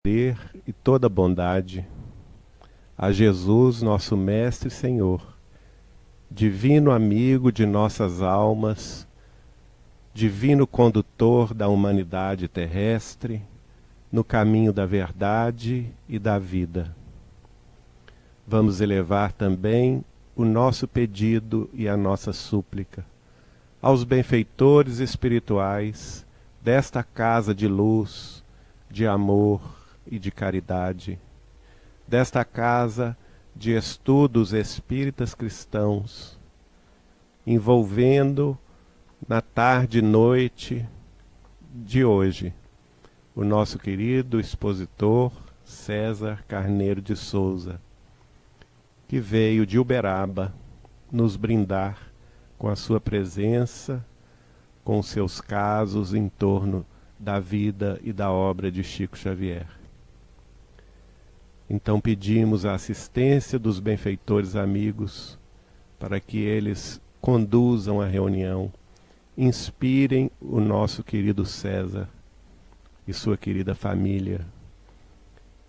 poder e toda bondade, a Jesus, nosso Mestre e Senhor, divino amigo de nossas almas, divino condutor da humanidade terrestre, no caminho da verdade e da vida. Vamos elevar também o nosso pedido e a nossa súplica aos benfeitores espirituais desta casa de luz, de amor e de caridade, desta casa de estudos espíritas cristãos, envolvendo na tarde e noite de hoje o nosso querido expositor César Carneiro de Souza, que veio de Uberaba nos brindar com a sua presença, com seus casos em torno da vida e da obra de Chico Xavier. Então pedimos a assistência dos benfeitores amigos para que eles conduzam a reunião, inspirem o nosso querido César e sua querida família,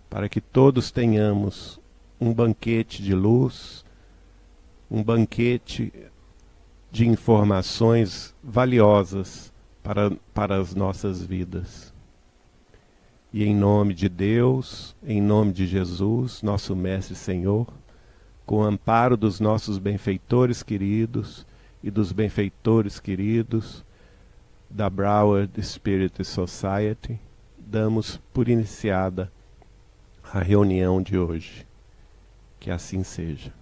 para que todos tenhamos um banquete de luz, um banquete de informações valiosas para as nossas vidas. E em nome de Deus, em nome de Jesus, nosso Mestre e Senhor, com o amparo dos nossos benfeitores queridos e dos benfeitores queridos da Broward Spirit Society, damos por iniciada a reunião de hoje. Que assim seja.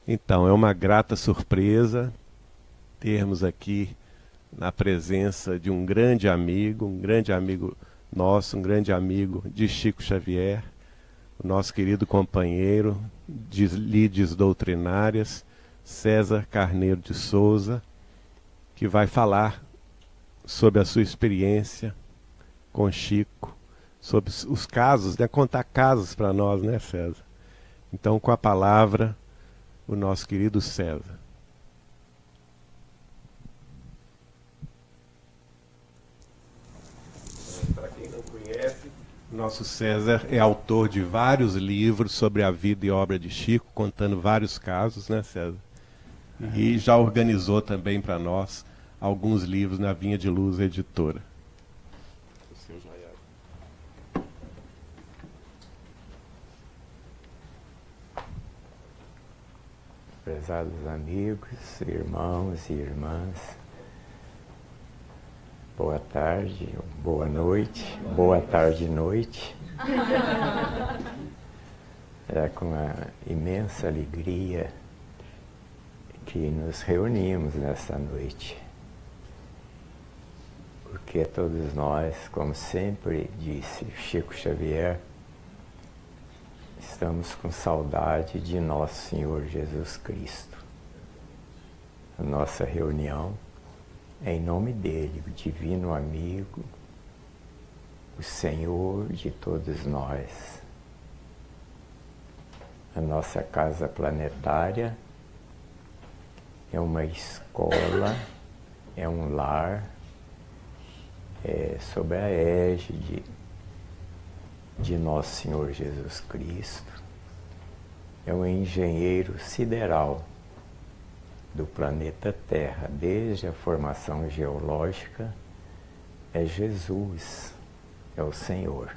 Então, é uma grata surpresa termos aqui na presença de um grande amigo nosso, um grande amigo de Chico Xavier, o nosso querido companheiro de lides doutrinárias, César Carneiro de Souza, que vai falar sobre a sua experiência com Chico, sobre os casos, né? Contar casos para nós, né, César? Então, com a palavra, o nosso querido César. Para quem não conhece, nosso César é autor de vários livros sobre a vida e obra de Chico, contando vários casos, né, César? E já organizou também para nós alguns livros na Vinha de Luz Editora. Prezados amigos, irmãos e irmãs, boa tarde, boa noite, boa tarde e noite. É com uma imensa alegria que nos reunimos nessa noite, porque todos nós, como sempre disse Chico Xavier, estamos com saudade de Nosso Senhor Jesus Cristo. A nossa reunião é em nome dele, o divino amigo, o Senhor de todos nós. A nossa casa planetária é uma escola, é um lar, é sob a égide de Nosso Senhor Jesus Cristo, é um engenheiro sideral do planeta Terra, desde a formação geológica, é Jesus, é o Senhor.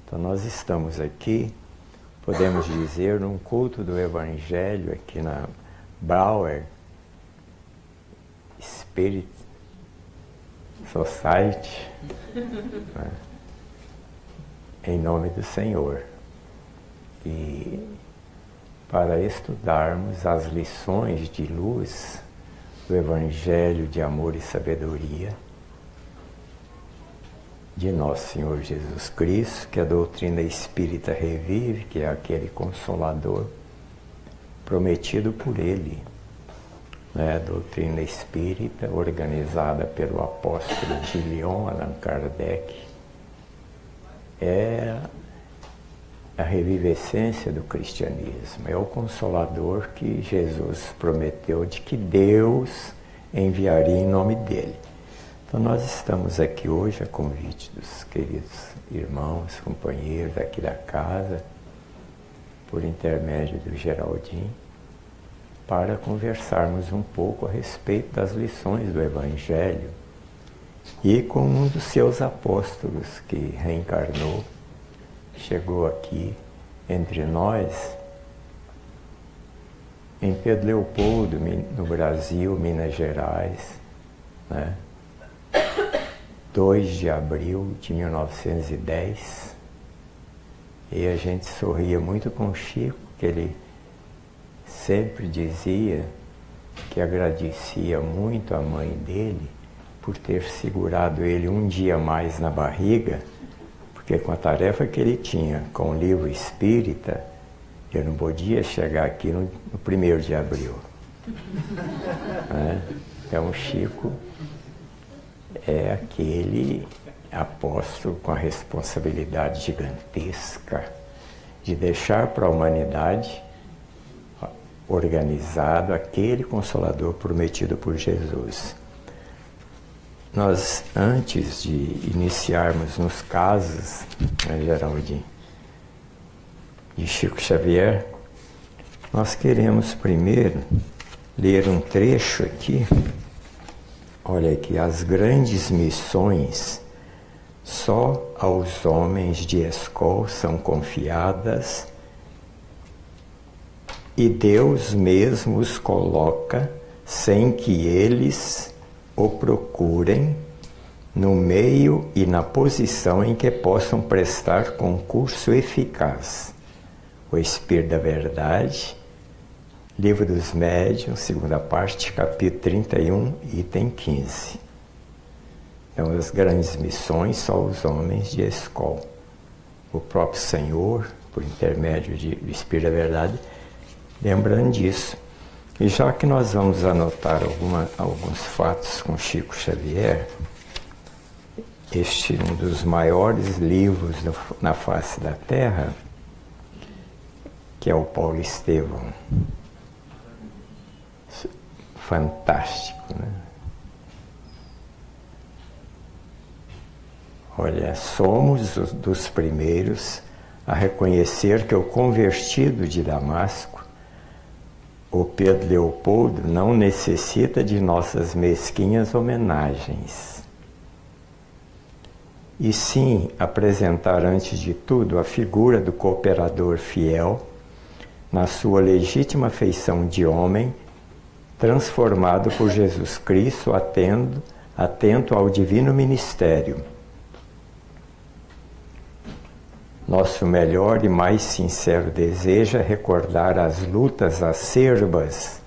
Então nós estamos aqui, podemos dizer, num culto do Evangelho aqui na Broward Spirit Society, né? Em nome do Senhor, e para estudarmos as lições de luz do Evangelho de amor e sabedoria de Nosso Senhor Jesus Cristo, que a doutrina espírita revive, que é aquele consolador prometido por Ele, né? A doutrina espírita organizada pelo apóstolo de Lyon, Allan Kardec, é a revivescência do cristianismo, é o consolador que Jesus prometeu de que Deus enviaria em nome dele. Então nós estamos aqui hoje a convite dos queridos irmãos, companheiros aqui da casa, por intermédio do Geraldinho, para conversarmos um pouco a respeito das lições do Evangelho e com um dos seus apóstolos que reencarnou, chegou aqui entre nós, em Pedro Leopoldo, no Brasil, Minas Gerais, né? 2 de abril de 1910, e a gente sorria muito com o Chico, que ele sempre dizia que agradecia muito a mãe dele por ter segurado ele um dia mais na barriga, porque com a tarefa que ele tinha com o livro espírita, eu não podia chegar aqui no 1º de abril. Né? Então o Chico é aquele apóstolo com a responsabilidade gigantesca de deixar para a humanidade organizado aquele Consolador prometido por Jesus. Nós, antes de iniciarmos nos casos, né, Geraldinho, de Chico Xavier, nós queremos primeiro ler um trecho aqui. Olha aqui, as grandes missões só aos homens de escola são confiadas e Deus mesmo os coloca sem que eles o procurem no meio e na posição em que possam prestar concurso eficaz. O Espírito da Verdade, Livro dos Médiuns, segunda parte, capítulo 31, item 15. Então, as grandes missões só os homens de escola. O próprio Senhor, por intermédio do Espírito da Verdade, lembrando disso. E já que nós vamos anotar alguns fatos com Chico Xavier, este é um dos maiores livros na face da Terra, que é o Paulo Estevão. Fantástico, né? Olha, somos dos primeiros a reconhecer que o convertido de Damasco, o Pedro Leopoldo, não necessita de nossas mesquinhas homenagens. E sim apresentar antes de tudo a figura do cooperador fiel na sua legítima feição de homem, transformado por Jesus Cristo, atento ao divino ministério. Nosso melhor e mais sincero desejo é recordar as lutas acerbas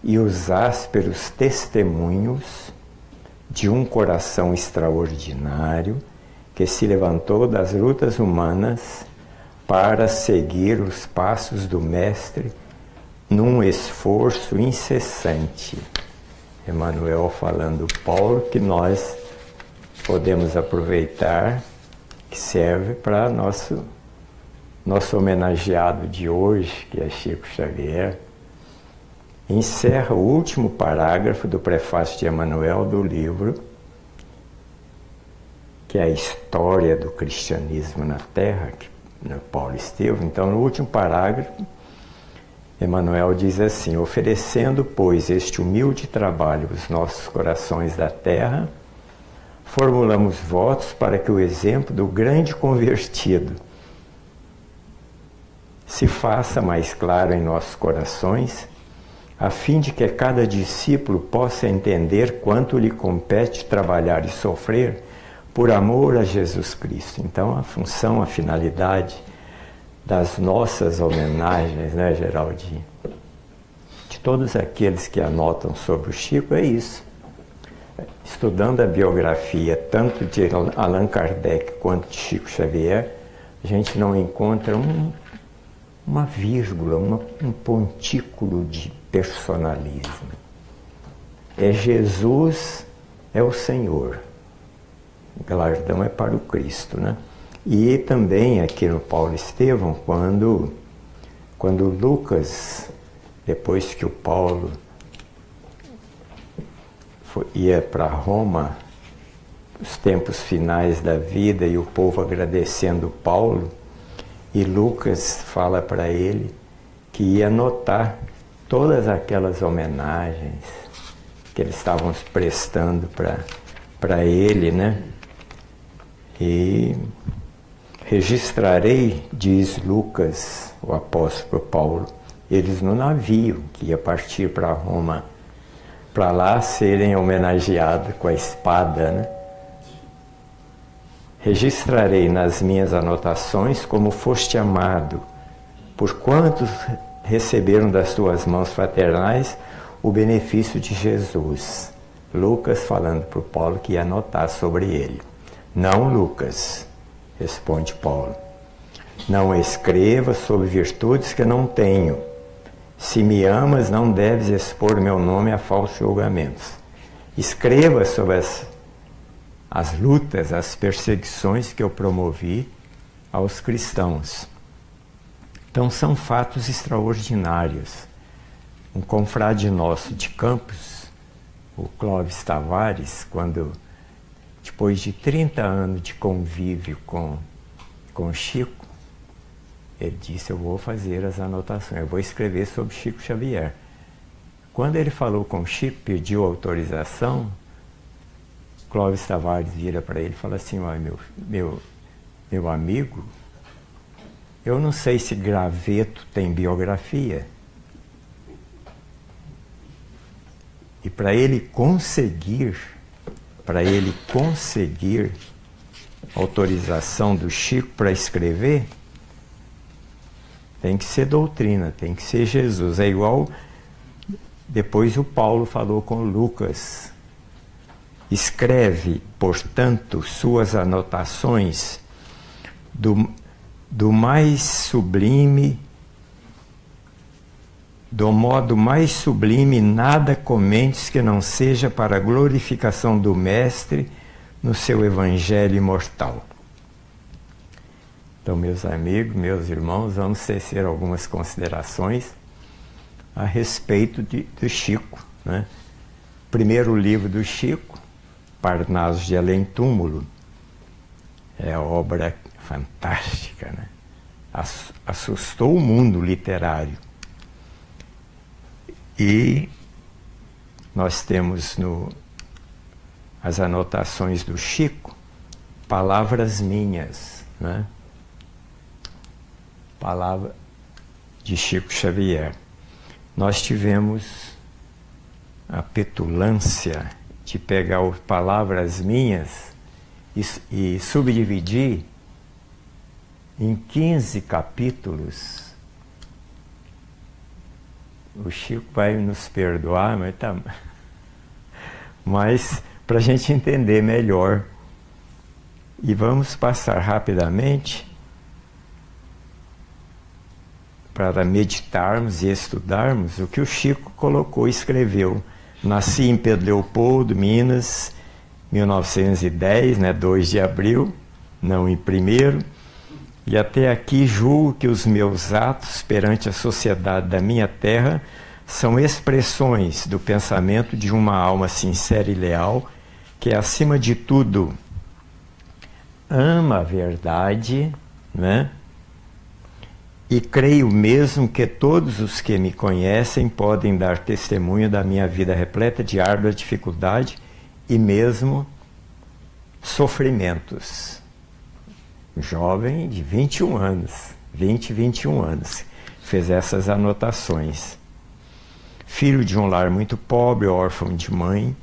e os ásperos testemunhos de um coração extraordinário que se levantou das lutas humanas para seguir os passos do Mestre num esforço incessante. Emmanuel falando Paulo, que nós podemos aproveitar, que serve para nosso homenageado de hoje, que é Chico Xavier. Encerra o último parágrafo do prefácio de Emmanuel do livro, que é a história do cristianismo na Terra, que Paulo Estevão. Então, no último parágrafo, Emmanuel diz assim: oferecendo, pois, este humilde trabalho aos nossos corações da terra, formulamos votos para que o exemplo do grande convertido se faça mais claro em nossos corações, a fim de que cada discípulo possa entender quanto lhe compete trabalhar e sofrer por amor a Jesus Cristo. Então, a função, a finalidade das nossas homenagens, né, Geraldinho? De todos aqueles que anotam sobre o Chico, é isso. Estudando a biografia tanto de Allan Kardec quanto de Chico Xavier, a gente não encontra uma vírgula, um pontículo de personalismo. É Jesus, é o Senhor. O galardão é para o Cristo, né? E também aqui no Paulo Estevão, quando Lucas, depois que o Paulo ia para Roma os tempos finais da vida e o povo agradecendo Paulo, e Lucas fala para ele que ia anotar todas aquelas homenagens que eles estavam prestando para ele, né? E registrarei, diz Lucas, o apóstolo Paulo, eles no navio que ia partir para Roma, para lá serem homenageados com a espada, né? Registrarei nas minhas anotações como foste amado, por quantos receberam das tuas mãos fraternais o benefício de Jesus. Lucas falando para o Paulo que ia anotar sobre ele. Não, Lucas, responde Paulo, não escreva sobre virtudes que não tenho. Se me amas, não deves expor meu nome a falsos julgamentos. Escreva sobre as lutas, as perseguições que eu promovi aos cristãos. Então são fatos extraordinários. Um confrade nosso de Campos, o Clóvis Tavares, quando, depois de 30 anos de convívio com Chico, ele disse, eu vou fazer as anotações, eu vou escrever sobre Chico Xavier. Quando ele falou com Chico, pediu autorização, Clóvis Tavares vira para ele e fala assim, olha, meu amigo, eu não sei se graveto tem biografia. E para ele conseguir autorização do Chico para escrever, tem que ser doutrina, tem que ser Jesus. É igual, depois o Paulo falou com Lucas, escreve, portanto, suas anotações do mais sublime, do modo mais sublime, nada comentes que não seja para a glorificação do Mestre no seu Evangelho imortal. Então, meus amigos, meus irmãos, vamos tecer algumas considerações a respeito do Chico, né? Primeiro livro do Chico, Parnasos de Além Túmulo, é obra fantástica, né? Assustou o mundo literário. E nós temos as anotações do Chico, palavras minhas, né? Palavra de Chico Xavier. Nós tivemos a petulância de pegar palavras minhas e subdividir em 15 capítulos. O Chico vai nos perdoar, mas para a gente entender melhor. E vamos passar rapidamente para meditarmos e estudarmos o que o Chico colocou e escreveu. Nasci em Pedro Leopoldo, Minas, 1910, 2 de abril, não em 1º. E até aqui julgo que os meus atos perante a sociedade da minha terra são expressões do pensamento de uma alma sincera e leal, que acima de tudo ama a verdade, né? E creio mesmo que todos os que me conhecem podem dar testemunho da minha vida repleta de árdua dificuldade e mesmo sofrimentos. Jovem de 21 anos, 21 anos, fez essas anotações. Filho de um lar muito pobre, órfão de mãe,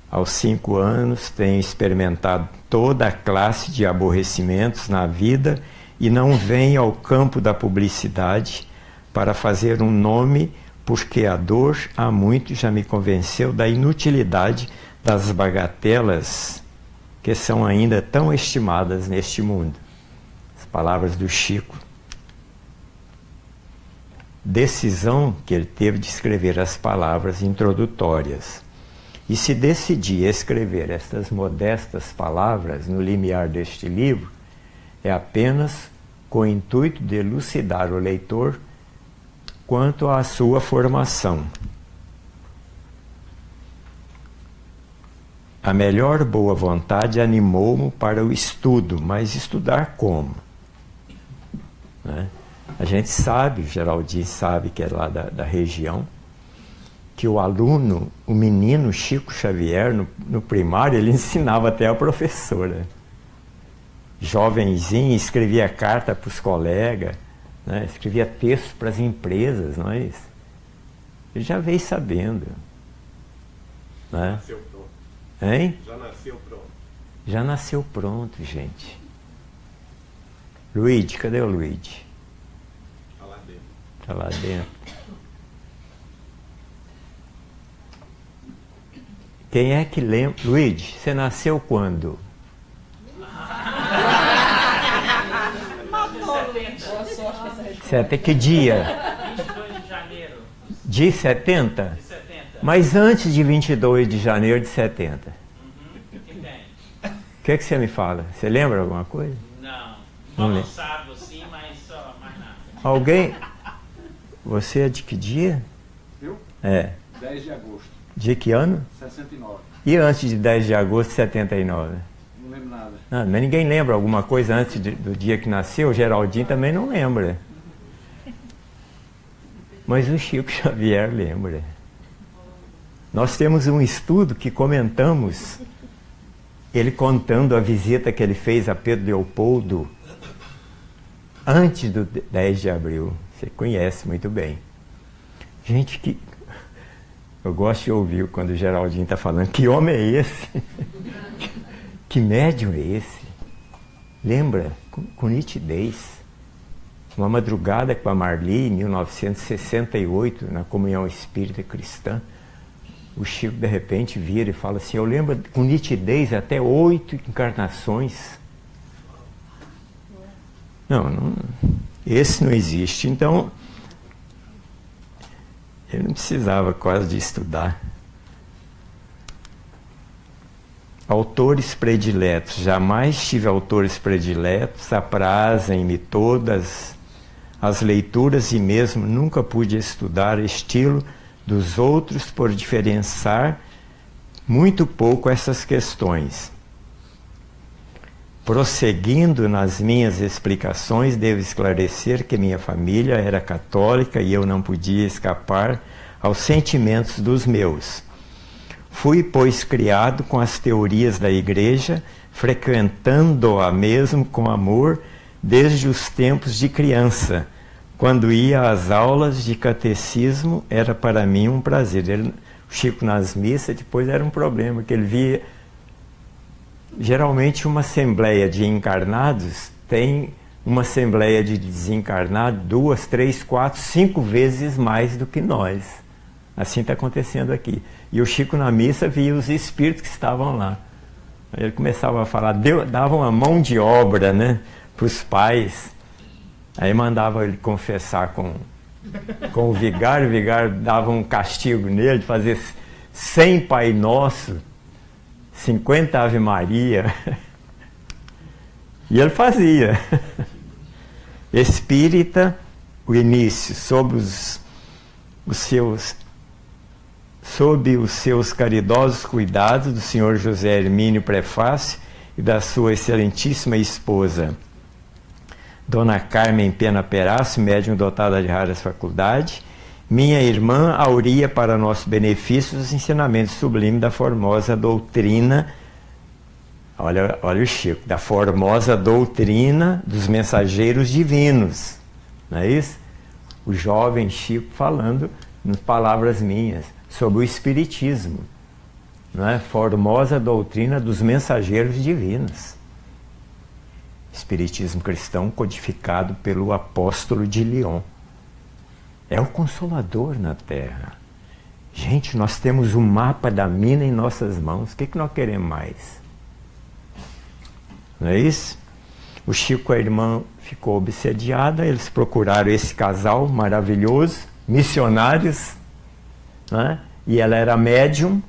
aos 5 anos tenho experimentado toda a classe de aborrecimentos na vida e não venho ao campo da publicidade para fazer um nome, porque a dor há muito já me convenceu da inutilidade das bagatelas que são ainda tão estimadas neste mundo. Palavras do Chico. Decisão que ele teve de escrever as palavras introdutórias. E se decidir escrever estas modestas palavras no limiar deste livro, é apenas com o intuito de elucidar o leitor quanto à sua formação. A melhor boa vontade animou-me para o estudo, mas estudar como? Né? A gente sabe, o Geraldinho sabe que é lá da região, que o aluno, o menino Chico Xavier, no primário, ele ensinava até a professora. Jovenzinho, escrevia carta para os colegas, né? Escrevia texto para as empresas, não é isso? Ele já veio sabendo. Né? Nasceu pronto. Hein? Já nasceu pronto. Já nasceu pronto, gente. Luigi, cadê o Luigi? Está lá dentro. Está lá dentro. Quem é que lembra? Luigi, você nasceu quando? Que dia? 22 de janeiro. De 70? De 70. Mas antes de 22 de janeiro de 70. Que tem? O que você me fala? Você lembra alguma coisa? Não. Não lembro. Balançado sim, mas só mais nada. Alguém? Você é de que dia? Eu? É. 10 de agosto, De que ano? 69. E antes de 10 de agosto de 79? Não lembro nada. Não, mas ninguém lembra alguma coisa antes do dia que nasceu? O Geraldinho também não lembra. Mas o Chico Xavier lembra. Nós temos um estudo que comentamos, ele contando a visita que ele fez a Pedro Leopoldo antes do 10 de abril. Você conhece muito bem. Gente, que eu gosto de ouvir quando o Geraldinho está falando. Que homem é esse? Que médium é esse? Lembra? Com nitidez. Uma madrugada com a Marli, em 1968, na Comunhão Espírita Cristã, o Chico de repente vira e fala assim: eu lembro com nitidez até 8 encarnações. Não, esse não existe. Então, ele não precisava quase de estudar. Autores prediletos. Jamais tive autores prediletos, aprazem-me todas as leituras e mesmo nunca pude estudar estilo dos outros por diferenciar muito pouco essas questões. Prosseguindo nas minhas explicações, devo esclarecer que minha família era católica e eu não podia escapar aos sentimentos dos meus. Fui, pois, criado com as teorias da Igreja, frequentando-a mesmo com amor desde os tempos de criança. Quando ia às aulas de catecismo, era para mim um prazer. O Chico nas missas, depois era um problema, que ele via... Geralmente uma assembleia de encarnados tem uma assembleia de desencarnados 2, 3, 4, 5 vezes mais do que nós. Assim está acontecendo aqui. E o Chico na missa via os espíritos que estavam lá. Ele começava a falar, dava uma mão de obra, né, para os pais. Aí mandava ele confessar com o vigário dava um castigo nele de fazer 100 Pai Nosso, 50 Ave Maria. E ele fazia. Espírita, o início, sob os seus caridosos cuidados do Sr. José Hermínio Prefácio e da sua excelentíssima esposa, Dona Carmen Pena Perácio, médium dotada de raras faculdades, minha irmã auria para nosso benefício os ensinamentos sublimes da formosa doutrina, olha o Chico, da formosa doutrina dos mensageiros divinos, não é isso? O jovem Chico falando, nas palavras minhas, sobre o Espiritismo, não é? Formosa doutrina dos mensageiros divinos. Espiritismo cristão codificado pelo apóstolo de Lyon. É o Consolador na Terra. Gente, nós temos o mapa da mina em nossas mãos. O que nós queremos mais? Não é isso? O Chico com a irmã ficou obsediada, eles procuraram esse casal maravilhoso, missionários, né? E ela era médium,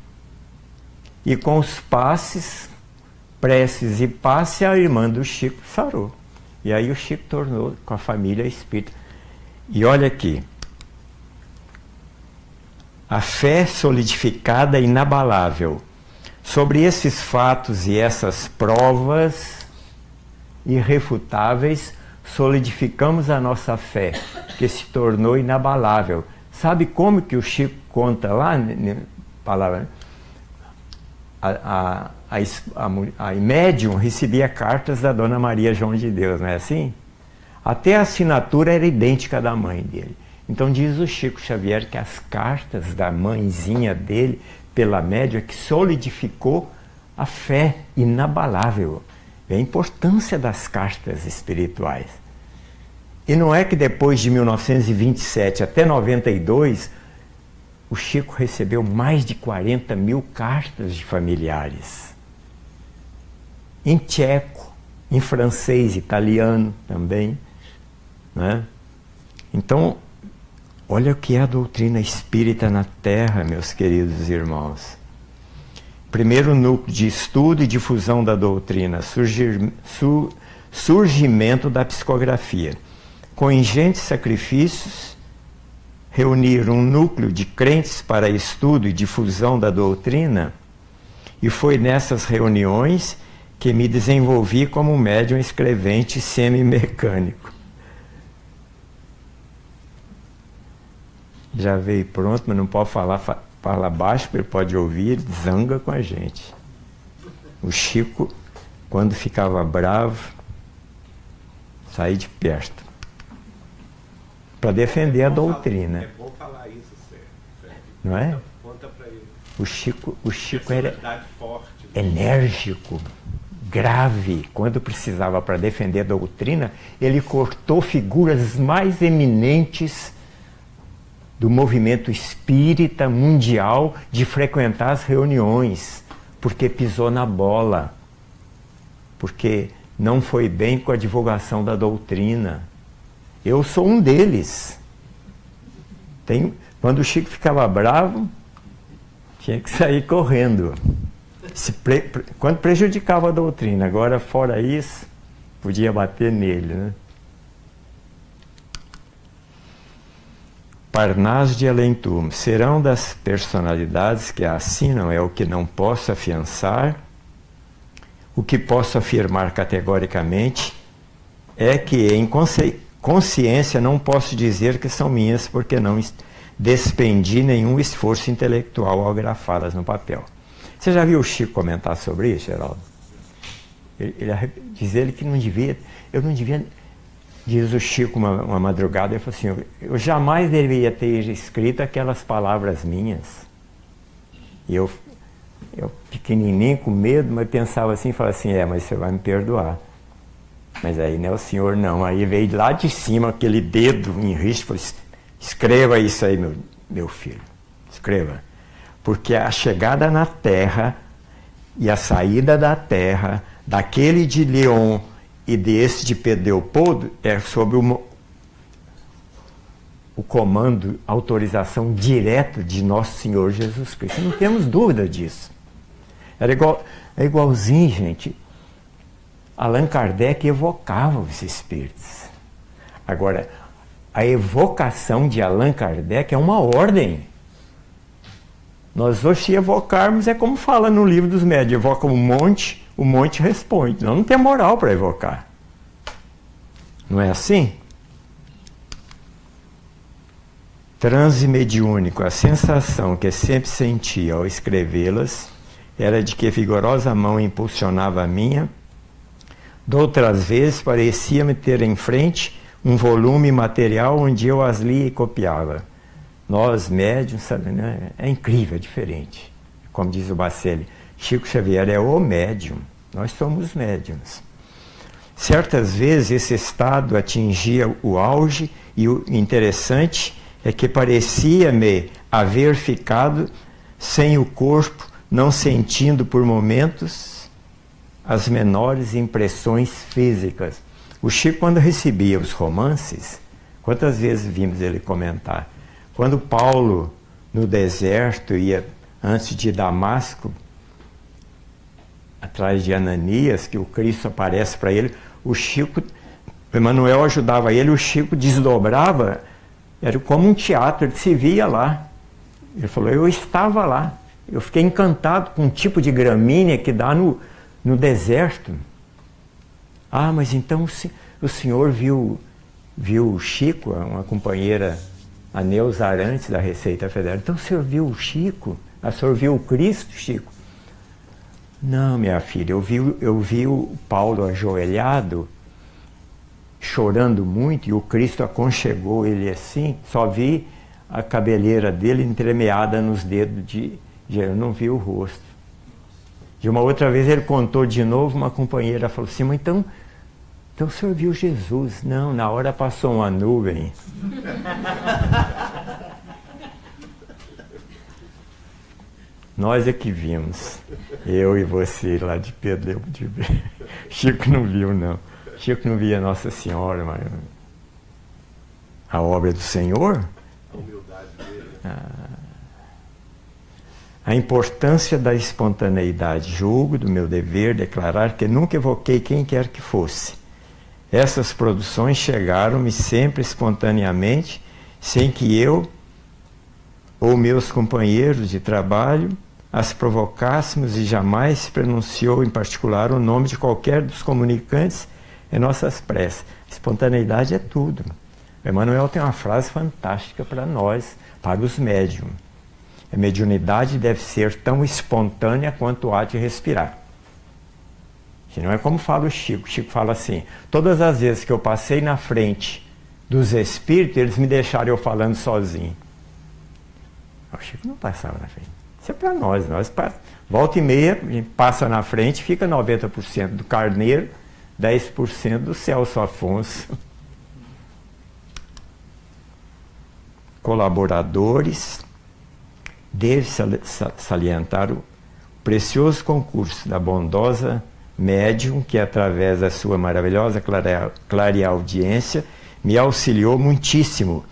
e com os passes, preces e passe, a irmã do Chico sarou. E aí o Chico tornou com a família espírita. E olha aqui, a fé solidificada e inabalável, Sobre esses fatos e essas provas irrefutáveis, solidificamos a nossa fé, que se tornou inabalável. Sabe como que o Chico conta lá, palavra? A médium recebia cartas da Dona Maria João de Deus, não é assim? Até a assinatura era idêntica da mãe dele. Então diz o Chico Xavier que as cartas da mãezinha dele, pela médium, é que solidificou a fé inabalável. É a importância das cartas espirituais. E não é que depois de 1927 até 92, o Chico recebeu mais de 40 mil cartas de familiares. Em tcheco, em francês, italiano também. Né? Então, olha o que é a doutrina espírita na Terra, meus queridos irmãos. Primeiro núcleo de estudo e difusão da doutrina, surgimento da psicografia. Com ingentes sacrifícios, reunir um núcleo de crentes para estudo e difusão da doutrina, e foi nessas reuniões que me desenvolvi como médium escrevente semi-mecânico. Já veio pronto, mas não pode falar, fala baixo, porque ele pode ouvir, ele zanga com a gente. O Chico, quando ficava bravo, saía de perto para defender a doutrina. É bom falar isso, Sérgio. Não é? Conta para ele. O Chico era Forte, enérgico, grave. Quando precisava para defender a doutrina, ele cortou figuras mais eminentes do movimento espírita mundial de frequentar as reuniões, porque pisou na bola, porque não foi bem com a divulgação da doutrina. Eu sou um deles. Quando o Chico ficava bravo, tinha que sair correndo. Quando prejudicava a doutrina. Agora, fora isso, podia bater nele, né? Parnaso de Além-Túmulo. Serão das personalidades que a assinam é o que não posso afiançar. O que posso afirmar categoricamente é que em consciência não posso dizer que são minhas, porque não despendi nenhum esforço intelectual ao grafá-las no papel. Você já viu o Chico comentar sobre isso, Geraldo? Diz ele que eu não devia... Diz o Chico uma madrugada, ele falou assim, eu jamais deveria ter escrito aquelas palavras minhas. E eu pequenininho, com medo, mas pensava assim, falava assim, mas você vai me perdoar. Mas aí, né, o senhor não. Aí veio lá de cima, aquele dedo em risco, falou, escreva isso aí, meu filho, escreva. Porque a chegada na Terra e a saída da Terra, daquele de Leon e desse de Pedro Leopoldo, é sob o comando, autorização direta de Nosso Senhor Jesus Cristo. Não temos dúvida disso. É igualzinho, gente. Allan Kardec evocava os espíritos. Agora, a evocação de Allan Kardec é uma ordem. Nós hoje, se evocarmos, é como fala no livro dos médios, evoca um monte, o monte responde. Não tem moral para evocar. Não é assim? Transe mediúnico. A sensação que sempre sentia ao escrevê-las era de que vigorosa mão impulsionava a minha. Doutras vezes parecia-me ter em frente um volume material onde eu as lia e copiava. Nós, médiuns, sabe, né? É incrível, é diferente. Como diz o Bacelli, Chico Xavier é o médium, nós somos médiums. Certas vezes esse estado atingia o auge e o interessante é que parecia-me haver ficado sem o corpo, não sentindo por momentos as menores impressões físicas. O Chico, quando recebia os romances, quantas vezes vimos ele comentar? Quando Paulo, no deserto, ia antes de Damasco, atrás de Ananias, que o Cristo aparece para ele, o Chico, o Emmanuel ajudava ele, o Chico desdobrava, era como um teatro, ele se via lá. Ele falou, eu estava lá. Eu fiquei encantado com um tipo de gramínea que dá no deserto. Ah, mas então o senhor viu o Chico, uma companheira, a Neuza Arantes, da Receita Federal. Então o senhor viu o Chico? O senhor viu o Cristo, Chico? Não, minha filha, eu vi o Paulo ajoelhado, chorando muito, e o Cristo aconchegou ele assim. Só vi a cabeleira dele entremeada nos dedos eu não vi o rosto. De uma outra vez ele contou de novo, uma companheira falou assim, mas então o senhor viu Jesus? Não, na hora passou uma nuvem. Nós é que vimos, eu e você lá de Pedro de Chico não viu, não. Chico não via Nossa Senhora, mas a obra do Senhor. A humildade dele. A importância da espontaneidade. Julgo do meu dever declarar que nunca evoquei quem quer que fosse. Essas produções chegaram-me sempre espontaneamente, sem que eu ou meus companheiros de trabalho as provocássemos, e jamais se pronunciou em particular o nome de qualquer dos comunicantes em nossas preces. Espontaneidade é tudo. Emmanuel tem uma frase fantástica para nós, para os médiums. A mediunidade deve ser tão espontânea quanto o ato de respirar. Não é como fala o Chico. O Chico fala assim, todas as vezes que eu passei na frente dos espíritos, eles me deixaram eu falando sozinho. O Chico não passava na frente. Isso é para nós. Volta e meia, a gente passa na frente, fica 90% do Carneiro, 10% do Celso Afonso. Colaboradores, deve salientar o precioso concurso da bondosa médium que, através da sua maravilhosa clareaudiência, me auxiliou muitíssimo,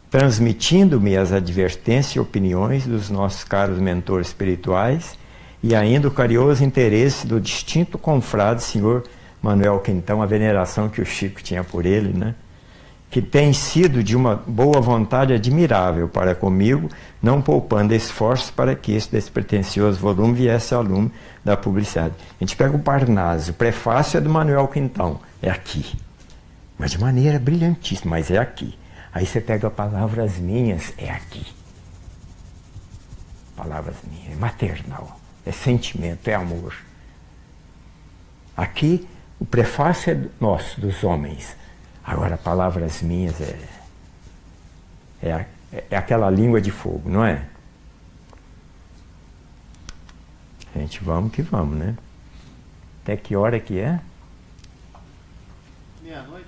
transmitindo-me as advertências e opiniões dos nossos caros mentores espirituais e ainda o carinhoso interesse do distinto confrade Sr. Manuel Quintão, a veneração que o Chico tinha por ele, né? Que tem sido de uma boa vontade admirável para comigo, não poupando esforços para que este despretensioso volume viesse ao lume da publicidade. A gente pega o Parnaso, o prefácio é do Manuel Quintão, é aqui, mas de maneira brilhantíssima, mas é aqui. Aí você pega Palavras Minhas, é aqui. Palavras Minhas, é maternal, é sentimento, é amor. Aqui, o prefácio é nosso, dos homens. Agora, Palavras Minhas é aquela língua de fogo, não é? Gente, vamos que vamos, né? Até que hora que é? Meia-noite.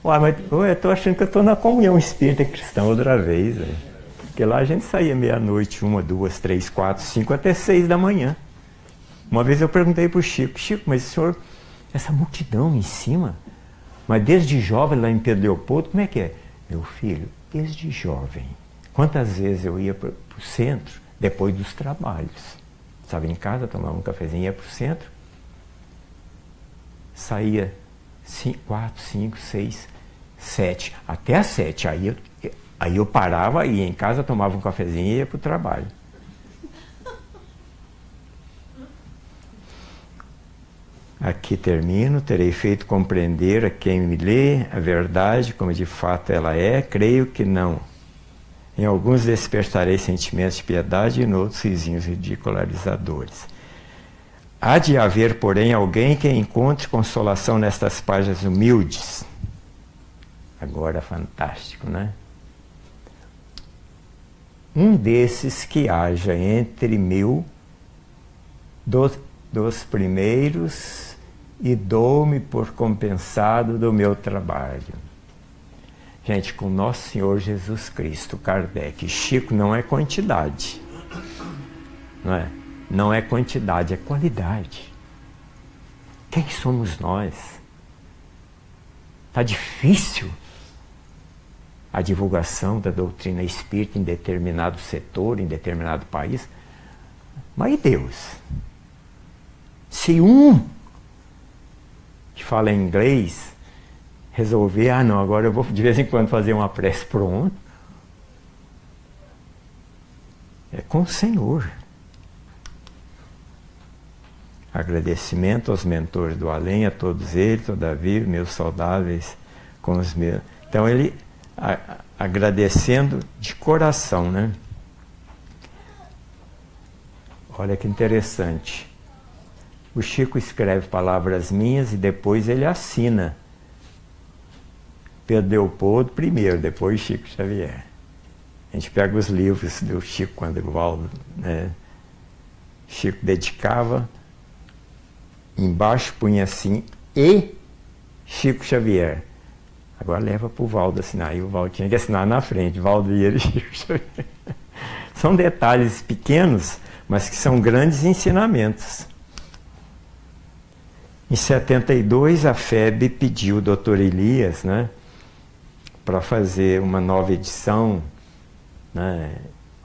Ué, mas eu estou achando que eu estou na comunhão espírita cristã outra vez. Porque lá a gente saía meia-noite, 1, 2, 3, 4, 5, até 6 da manhã. Uma vez eu perguntei para o Chico, mas o senhor, essa multidão em cima, mas desde jovem lá em Pedro Leopoldo, como é que é? Meu filho, desde jovem, quantas vezes eu ia para o centro depois dos trabalhos? Estava em casa, tomava um cafezinho, ia para o centro, saía 4, 5, 6, 7, até às 7, aí eu parava, ia em casa, tomava um cafezinho e ia para o trabalho. Aqui termino, terei feito compreender a quem me lê a verdade como de fato ela é, creio que não. Em alguns despertarei sentimentos de piedade e em outros risinhos ridicularizadores. Há de haver, porém, alguém que encontre consolação nestas páginas humildes. Agora, fantástico, né? Um desses que haja entre mil dos primeiros e dou-me por compensado do meu trabalho. Gente, com Nosso Senhor Jesus Cristo, Kardec, Chico, não é quantidade. Não é? Não é quantidade, é qualidade. Quem somos nós? Está difícil a divulgação da doutrina espírita em determinado setor, em determinado país. Mas e Deus? Se um que fala inglês resolver, agora eu vou de vez em quando fazer uma prece, pronto. É com o Senhor. Agradecimento aos mentores do além, a todos eles, todavia, meus saudáveis com os meus. Então ele agradecendo de coração, né? Olha que interessante. O Chico escreve palavras minhas e depois ele assina. Pedro Leopoldo primeiro, depois Chico Xavier. A gente pega os livros do Chico quando o Valdo, né? Chico dedicava, embaixo punha assim, e Chico Xavier. Agora leva para o Valdo assinar. Aí o Valdo tinha que assinar na frente, Valdo e ele, Chico Xavier. São detalhes pequenos, mas que são grandes ensinamentos. Em 72, a FEB pediu o Dr. Elias, né, para fazer uma nova edição, né,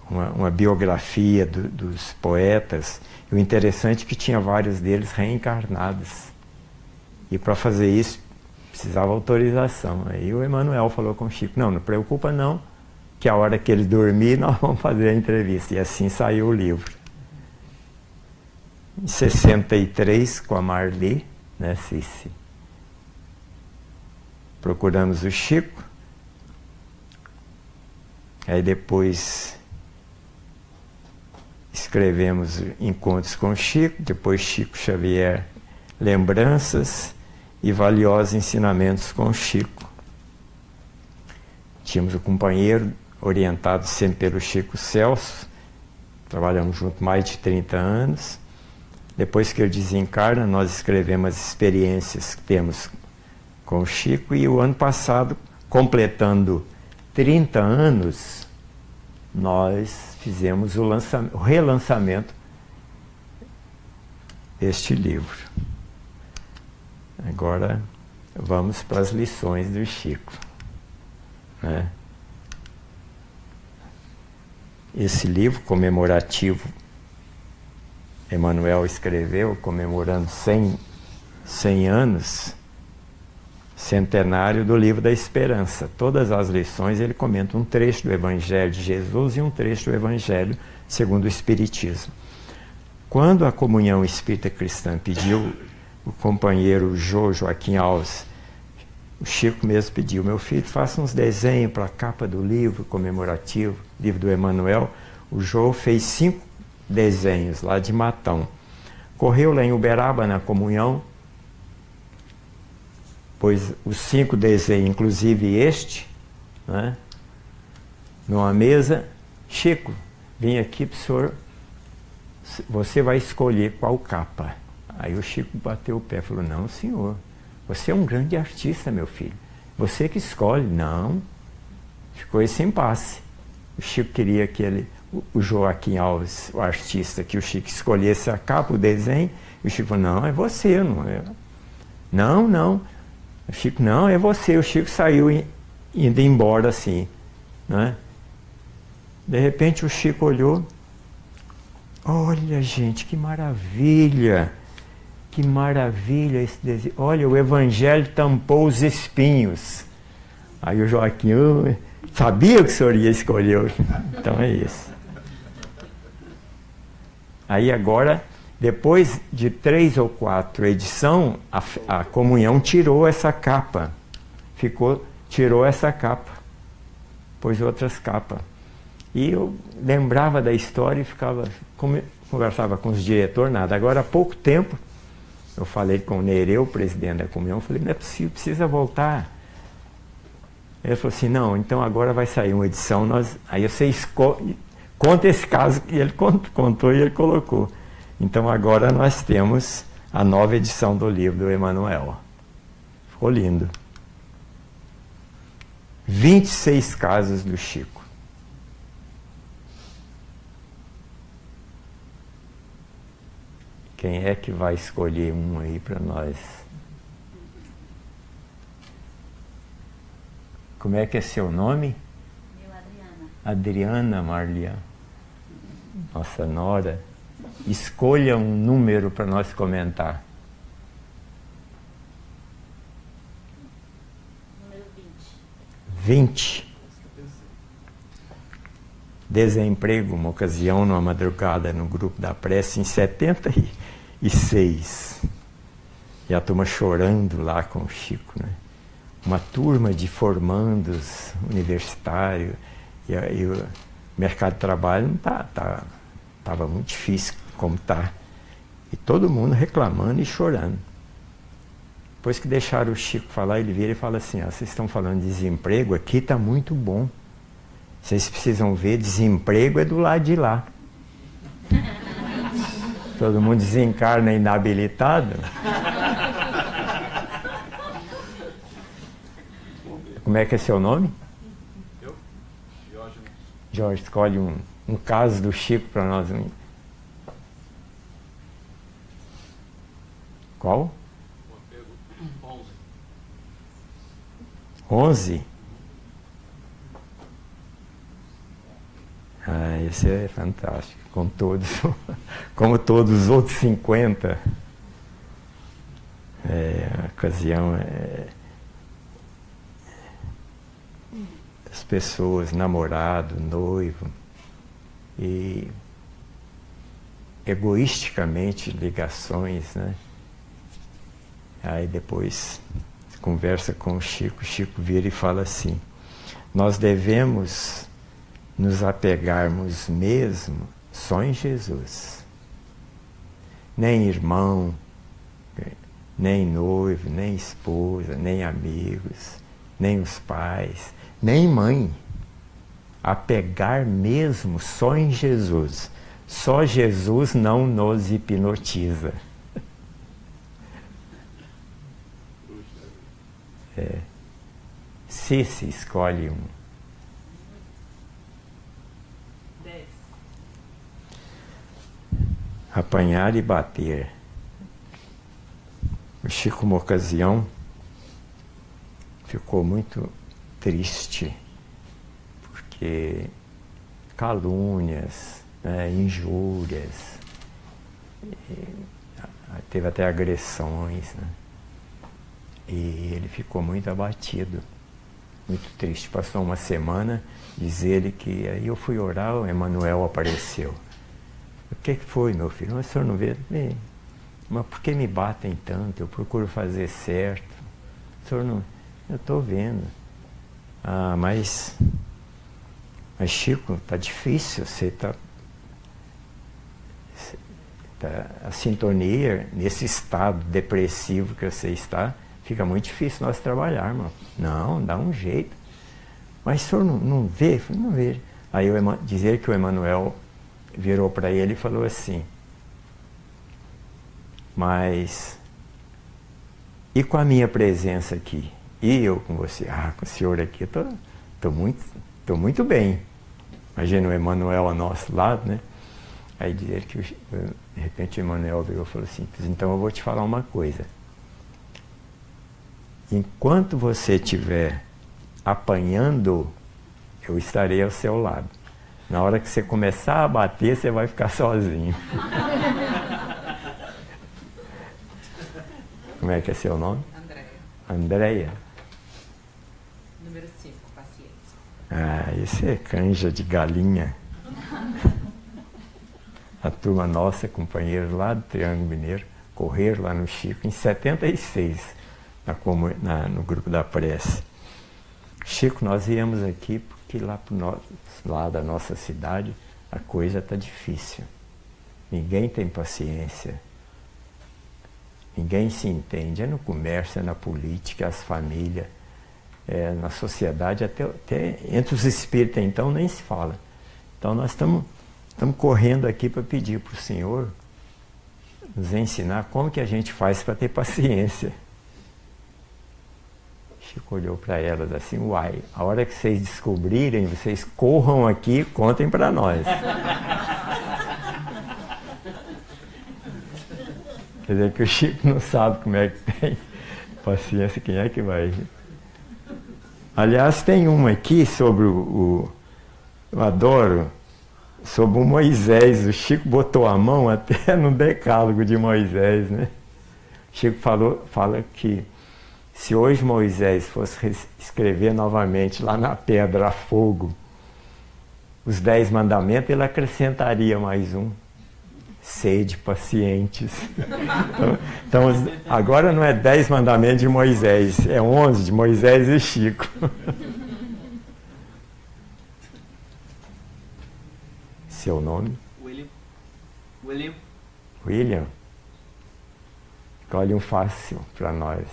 uma biografia dos poetas. E o interessante é que tinha vários deles reencarnados. E para fazer isso, precisava autorização. Aí o Emmanuel falou com o Chico, não preocupa não, que a hora que ele dormir, nós vamos fazer a entrevista. E assim saiu o livro. Em 63, com a Marli, né, Cici, procuramos o Chico. Aí depois escrevemos Encontros com o Chico, depois Chico Xavier, Lembranças e Valiosos Ensinamentos com o Chico. Tínhamos o companheiro orientado sempre pelo Chico Celso, trabalhamos juntos mais de 30 anos. Depois que ele desencarna, nós escrevemos as experiências que temos com o Chico, e o ano passado, completando 30 anos, nós fizemos o relançamento deste livro. Agora vamos para as lições do Chico, né? Esse livro comemorativo, Emmanuel escreveu, comemorando 100 anos, centenário do Livro da Esperança. Todas as lições ele comenta um trecho do Evangelho de Jesus e um trecho do Evangelho segundo o Espiritismo. Quando a Comunhão Espírita Cristã pediu o companheiro Joaquim Alves, o Chico mesmo pediu, meu filho, faça uns desenhos para a capa do livro comemorativo, livro do Emmanuel. O Jô fez 5 desenhos lá de Matão. Correu lá em Uberaba na Comunhão, pois os 5 desenhos, inclusive este, né, numa mesa. Chico, vim aqui para o senhor, você vai escolher qual capa. Aí o Chico bateu o pé e falou, não senhor, você é um grande artista, meu filho, você que escolhe. Não, ficou esse impasse. O Chico queria que o Joaquim Alves, o artista, que o Chico escolhesse a capa, o desenho, e o Chico falou, não, é você, não é? Não. O Chico, não, é você. O Chico saiu indo embora assim, né? De repente o Chico olhou, olha gente, que maravilha esse desenho, olha, o Evangelho tampou os espinhos. Aí o Joaquim, sabia que o senhor ia escolher, então é isso. Aí agora, depois de 3 ou 4 edições, a Comunhão tirou essa capa. Tirou essa capa. Pôs outras capas. E eu lembrava da história e conversava com os diretores, nada. Agora, há pouco tempo, eu falei com o Nereu, presidente da Comunhão, falei, não é possível, precisa voltar. Ele falou assim, não, então agora vai sair uma edição, aí você conta esse caso que ele contou e ele colocou. Então agora nós temos a nova edição do livro do Emmanuel. Ficou lindo. 26 casos do Chico. Quem é que vai escolher um aí para nós? Como é que é seu nome? Meu, Adriana. Adriana Marlia. Nossa nora. Escolha um número para nós comentar. Número 20. 20. desemprego, uma ocasião, numa madrugada, no grupo da prece, em 76. E a turma chorando lá com o Chico, né? Uma turma de formandos universitários, e o mercado de trabalho não estava muito difícil como está. E todo mundo reclamando e chorando. Depois que deixaram o Chico falar, ele vira e fala assim: vocês estão falando de desemprego, aqui está muito bom. Vocês precisam ver, desemprego é do lado de lá. Todo mundo desencarna inabilitado. Como é que é seu nome? Eu? Jorge. Jorge, escolhe um caso do Chico para nós. Qual? 11? Esse é fantástico. Como todos os outros 50. A ocasião as pessoas, namorado, noivo, e egoisticamente ligações, né? Aí depois conversa com o Chico vira e fala assim: nós devemos nos apegarmos mesmo só em Jesus. Nem irmão, nem noivo, nem esposa, nem amigos, nem os pais, nem mãe. Apegar mesmo só em Jesus. Só Jesus não nos hipnotiza. Se escolhe um. 10. Apanhar e bater. O Chico, uma ocasião, ficou muito triste, porque calúnias, né, injúrias, teve até agressões, né? E ele ficou muito abatido, muito triste. Passou uma semana, diz ele que aí eu fui orar, o Emmanuel apareceu. O que foi, meu filho? Mas o senhor não vê? Mas por que me batem tanto? Eu procuro fazer certo. O senhor não... Eu estou vendo. Mas Chico, está difícil, você está... A sintonia, nesse estado depressivo que você está, fica muito difícil nós trabalharmos. Não, dá um jeito. Mas o senhor não vê? Não vejo. Aí dizer que o Emmanuel virou para ele e falou assim: mas e com a minha presença aqui? E eu com você? Com o senhor aqui estou muito bem. Imagina o Emmanuel ao nosso lado, né? Aí dizer que de repente o Emmanuel virou e falou assim: então eu vou te falar uma coisa. Enquanto você estiver apanhando, eu estarei ao seu lado. Na hora que você começar a bater, você vai ficar sozinho. Como é que é seu nome? Andréia. Andréia. Número 5, paciência. Esse é canja de galinha. A turma nossa, companheiros lá do Triângulo Mineiro, correram lá no Chico em 76. No grupo da prece. Chico, nós viemos aqui porque lá da nossa cidade a coisa está difícil. Ninguém tem paciência. Ninguém se entende. É no comércio, é na política, as famílias, na sociedade, até entre os espíritas então nem se fala. Então nós estamos correndo aqui para pedir para o Senhor nos ensinar como que a gente faz para ter paciência. Chico olhou para elas assim: uai, a hora que vocês descobrirem, vocês corram aqui e contem para nós. Quer dizer que o Chico não sabe como é que tem paciência, quem é que vai? Aliás, tem uma aqui sobre eu adoro, sobre o Moisés. O Chico botou a mão até no decálogo de Moisés, né? O Chico fala que se hoje Moisés fosse escrever novamente lá na pedra a fogo os 10 mandamentos, ele acrescentaria mais um. Sede pacientes. Então, agora não é 10 mandamentos de Moisés, é 11 de Moisés e Chico. Seu nome? William? Escolhe um fácil para nós.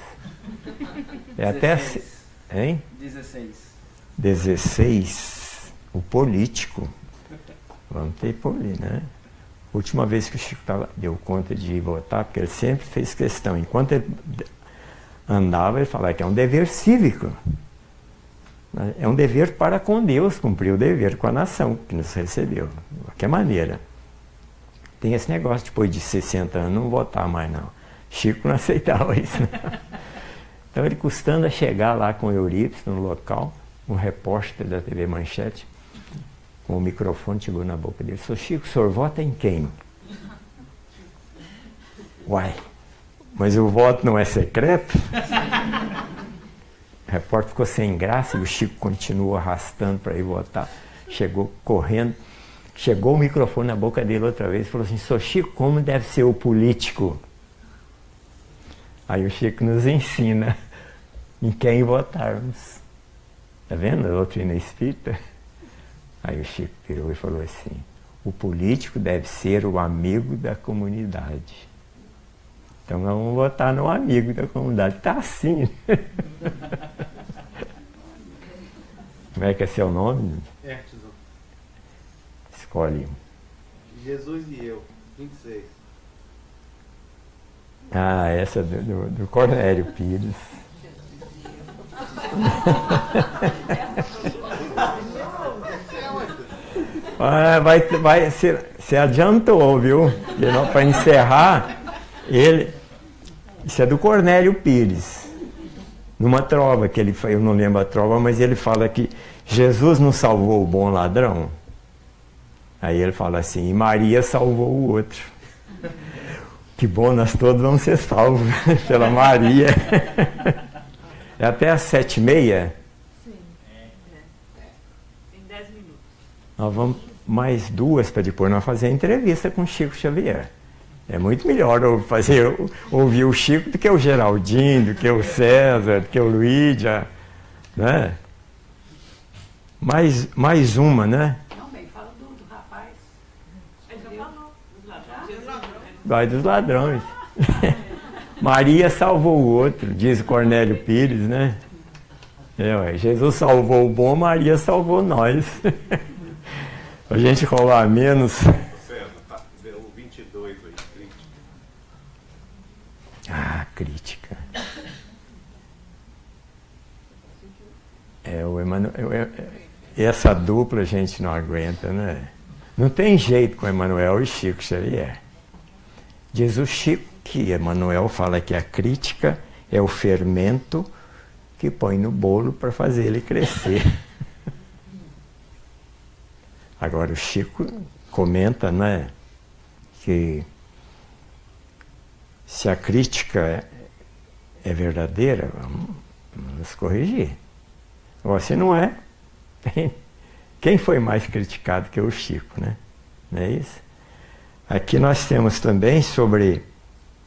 É 16. Até... Hein? 16. O político. Vamos ter por ali, né? Última vez que o Chico deu conta de votar, porque ele sempre fez questão. Enquanto ele andava, ele falava que é um dever cívico. É um dever para com Deus, cumprir o dever com a nação que nos recebeu. De qualquer maneira. Tem esse negócio, depois de 60 anos, não votar mais, não. Chico não aceitava isso, não. Então, ele custando a chegar lá com o Eurípides, no local, um repórter da TV Manchete, com o microfone chegou na boca dele. Sr. Chico, o senhor vota em quem? Uai, mas o voto não é secreto? O repórter ficou sem graça e o Chico continuou arrastando para ir votar. Chegou correndo, chegou o microfone na boca dele outra vez e falou assim: Sr. Chico, como deve ser o político? Aí o Chico nos ensina em quem votarmos. Está vendo a doutrina espírita? Aí o Chico virou e falou assim: o político deve ser o amigo da comunidade. Então nós vamos votar no amigo da comunidade. Está assim. Como é que é seu nome? Tesouro. Escolhe. Jesus e eu, 26. Ah, essa do Cornélio Pires. Você adiantou, viu? Para encerrar, isso é do Cornélio Pires, numa trova que ele faz, eu não lembro a trova, mas ele fala que Jesus não salvou o bom ladrão. Aí ele fala assim: e Maria salvou o outro. Que bom, nós todos vamos ser salvos pela Maria. É até às 7h30? Sim. Tem 10 minutos. Nós vamos mais 2 para depois nós fazer a entrevista com o Chico Xavier. É muito melhor ouvir o Chico do que o Geraldinho, do que o César, do que o Luídia, né? Mais uma, né? Não, bem, fala do rapaz. Ele já falou. Dos ladrões. Vai dos ladrões. Maria salvou o outro, diz Cornélio Pires, né? Jesus salvou o bom, Maria salvou nós. A gente rolar menos. César, deu 22 aí, crítica. Ah, crítica. O Emmanuel, essa dupla a gente não aguenta, né? Não tem jeito com Emmanuel e Chico Xavier. Diz o Chico que Emmanuel fala que a crítica é o fermento que põe no bolo para fazer ele crescer. Agora o Chico comenta, né, que se a crítica é verdadeira, vamos corrigir. Agora, se não é, quem foi mais criticado que o Chico, né? Não é isso? Aqui nós temos também sobre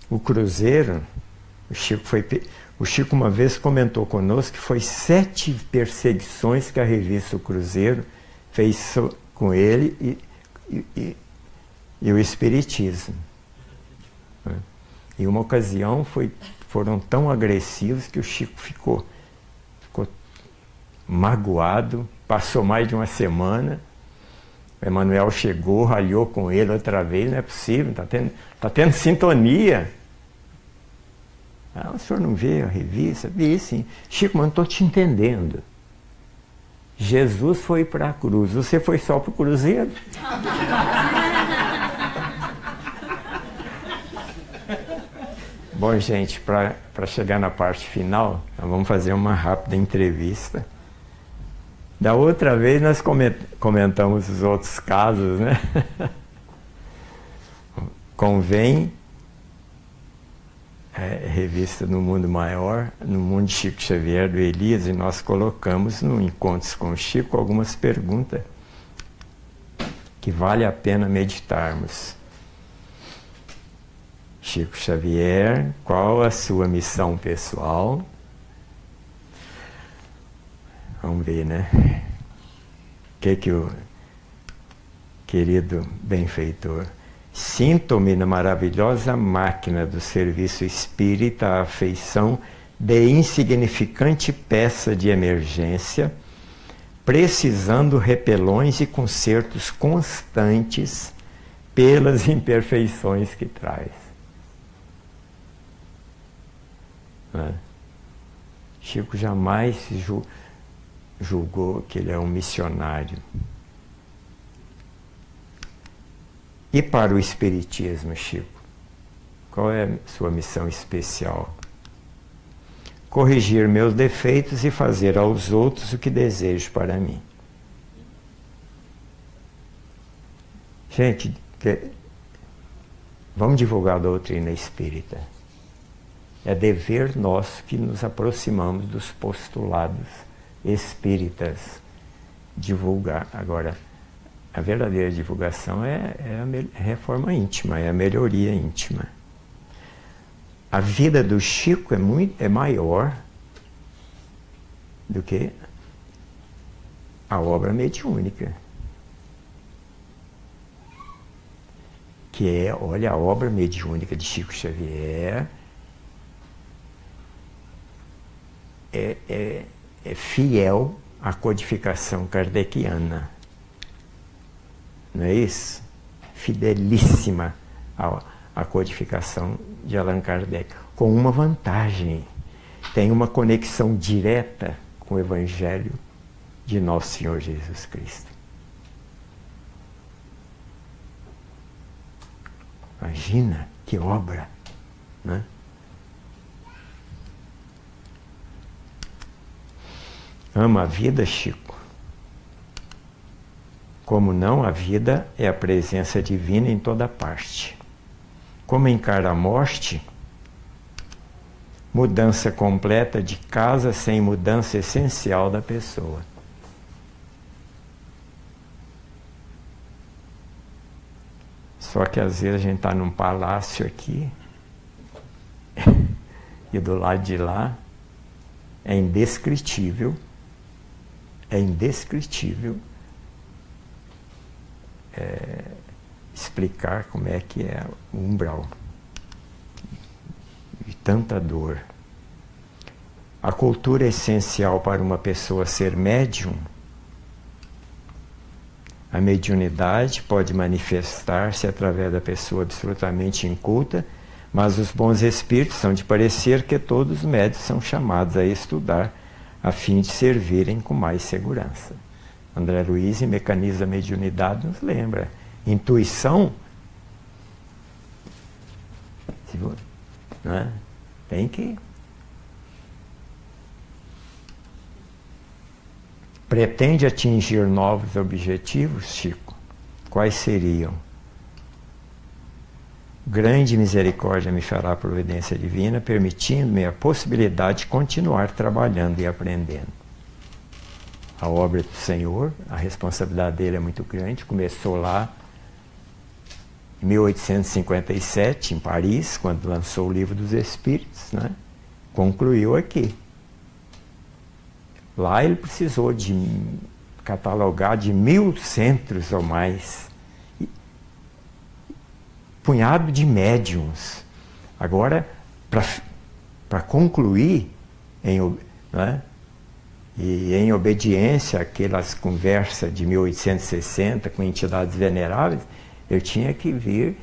o Cruzeiro. O Chico uma vez comentou conosco que foi 7 perseguições que a revista O Cruzeiro fez com ele e o Espiritismo. E uma ocasião foram tão agressivos que o Chico ficou magoado, passou mais de uma semana. O Emmanuel chegou, ralhou com ele outra vez: não é possível, tá tendo sintonia. Ah, o senhor não vê a revista? Vi sim. Chico, mas não estou te entendendo. Jesus foi para a cruz, você foi só para o Cruzeiro? Bom, gente, para chegar na parte final, nós vamos fazer uma rápida entrevista. Da outra vez nós comentamos os outros casos, né? Convém, revista No Mundo Maior, No Mundo de Chico Xavier, do Elias, e nós colocamos no Encontros com o Chico algumas perguntas que vale a pena meditarmos. Chico Xavier, qual a sua missão pessoal? Vamos ver, né? O que o querido benfeitor... Sinto-me na maravilhosa máquina do serviço espírita à afeição de insignificante peça de emergência, precisando repelões e consertos constantes pelas imperfeições que traz. Chico jamais julgou que ele é um missionário. E para o Espiritismo, Chico, qual é a sua missão especial? Corrigir meus defeitos e fazer aos outros o que desejo para mim. Gente, vamos divulgar a doutrina espírita. É dever nosso que nos aproximamos dos postulados espíritas divulgar. Agora, a verdadeira divulgação é a reforma íntima, é a melhoria íntima. A vida do Chico é maior do que a obra mediúnica. Que é, olha, a obra mediúnica de Chico Xavier é fiel à codificação kardeciana. Não é isso? Fidelíssima à codificação de Allan Kardec, com uma vantagem: tem uma conexão direta com o Evangelho de Nosso Senhor Jesus Cristo. Imagina que obra, né? Ama a vida, Chico? Como não, a vida é a presença divina em toda parte. Como encara a morte? Mudança completa de casa sem mudança essencial da pessoa. Só que às vezes a gente está num palácio aqui e do lado de lá é indescritível explicar como é que é o umbral de tanta dor. A cultura é essencial para uma pessoa ser médium. A mediunidade pode manifestar-se através da pessoa absolutamente inculta, mas os bons espíritos são de parecer que todos os médiuns são chamados a estudar a fim de servirem com mais segurança. André Luiz, em Mecanismo da Mediunidade, nos lembra. Intuição, né? Tem que... Pretende atingir novos objetivos, Chico? Quais seriam? Grande misericórdia me fará a providência divina, permitindo-me a possibilidade de continuar trabalhando e aprendendo. A obra do Senhor, a responsabilidade dele é muito grande. Começou lá em 1857, em Paris, quando lançou o Livro dos Espíritos, né? Concluiu aqui. Lá ele precisou de catalogar de 1000 centros ou mais. Punhado de médiums. Agora, para concluir, né? E em obediência àquelas conversas de 1860 com entidades veneráveis, eu tinha que vir,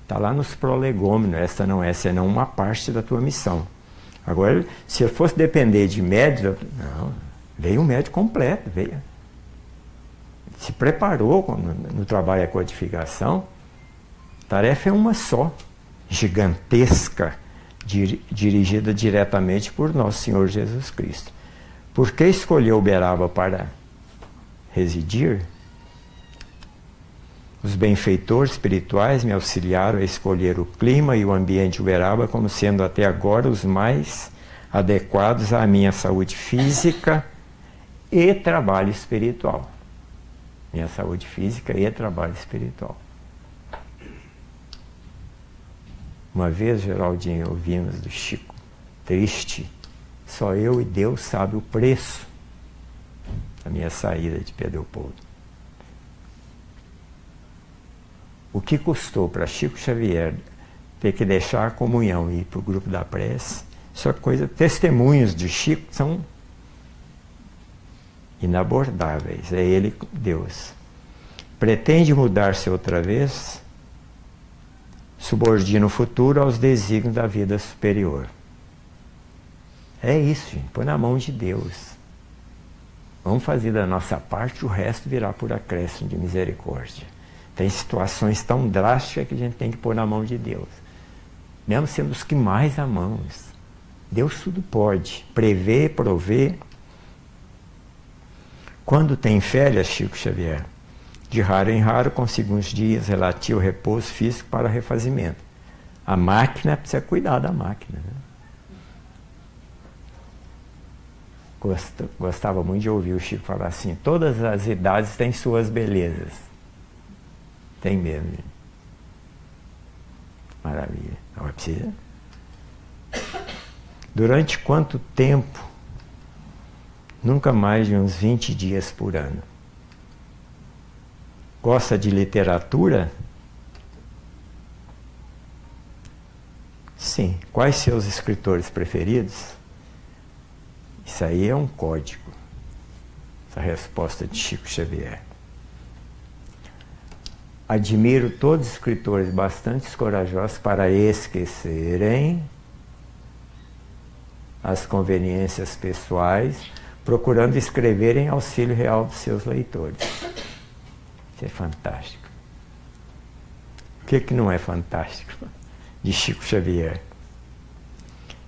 está lá nos prolegômenos, essa não uma parte da tua missão. Agora, se eu fosse depender de médios, não, veio um médio completo, veio. Se preparou no trabalho da codificação, a tarefa é uma só, gigantesca, dirigida diretamente por Nosso Senhor Jesus Cristo. Por que escolheu Uberaba para residir? Os benfeitores espirituais me auxiliaram a escolher o clima e o ambiente de Uberaba como sendo até agora os mais adequados à minha saúde física e trabalho espiritual. Minha saúde física e trabalho espiritual. Uma vez, Geraldinho, ouvimos do Chico, triste, só eu e Deus sabe o preço da minha saída de Pedro Leopoldo. O que custou para Chico Xavier ter que deixar a comunhão e ir para o grupo da prece, isso é coisa, testemunhos de Chico são inabordáveis. É ele, Deus. Pretende mudar-se outra vez, subordina o futuro aos desígnios da vida superior. É isso, gente. Põe na mão de Deus. Vamos fazer da nossa parte, o resto virá por acréscimo de misericórdia. Tem situações tão drásticas que a gente tem que pôr na mão de Deus. Mesmo sendo os que mais amamos. Deus tudo pode. Prever, prover. Quando tem férias, Chico Xavier, de raro em raro consigo uns dias relativo ao repouso físico para refazimento. A máquina, precisa cuidar da máquina, né? Gostava muito de ouvir o Chico falar assim, todas as idades têm suas belezas. Tem mesmo. Gente. Maravilha. Agora precisa. Durante quanto tempo? Nunca mais de uns 20 dias por ano. Gosta de literatura? Sim. Quais seus escritores preferidos? Isso aí é um código. Essa resposta de Chico Xavier. Admiro todos os escritores bastante corajosos para esquecerem as conveniências pessoais, procurando escrever em auxílio real dos seus leitores. Isso é fantástico. O que não é fantástico? De Chico Xavier.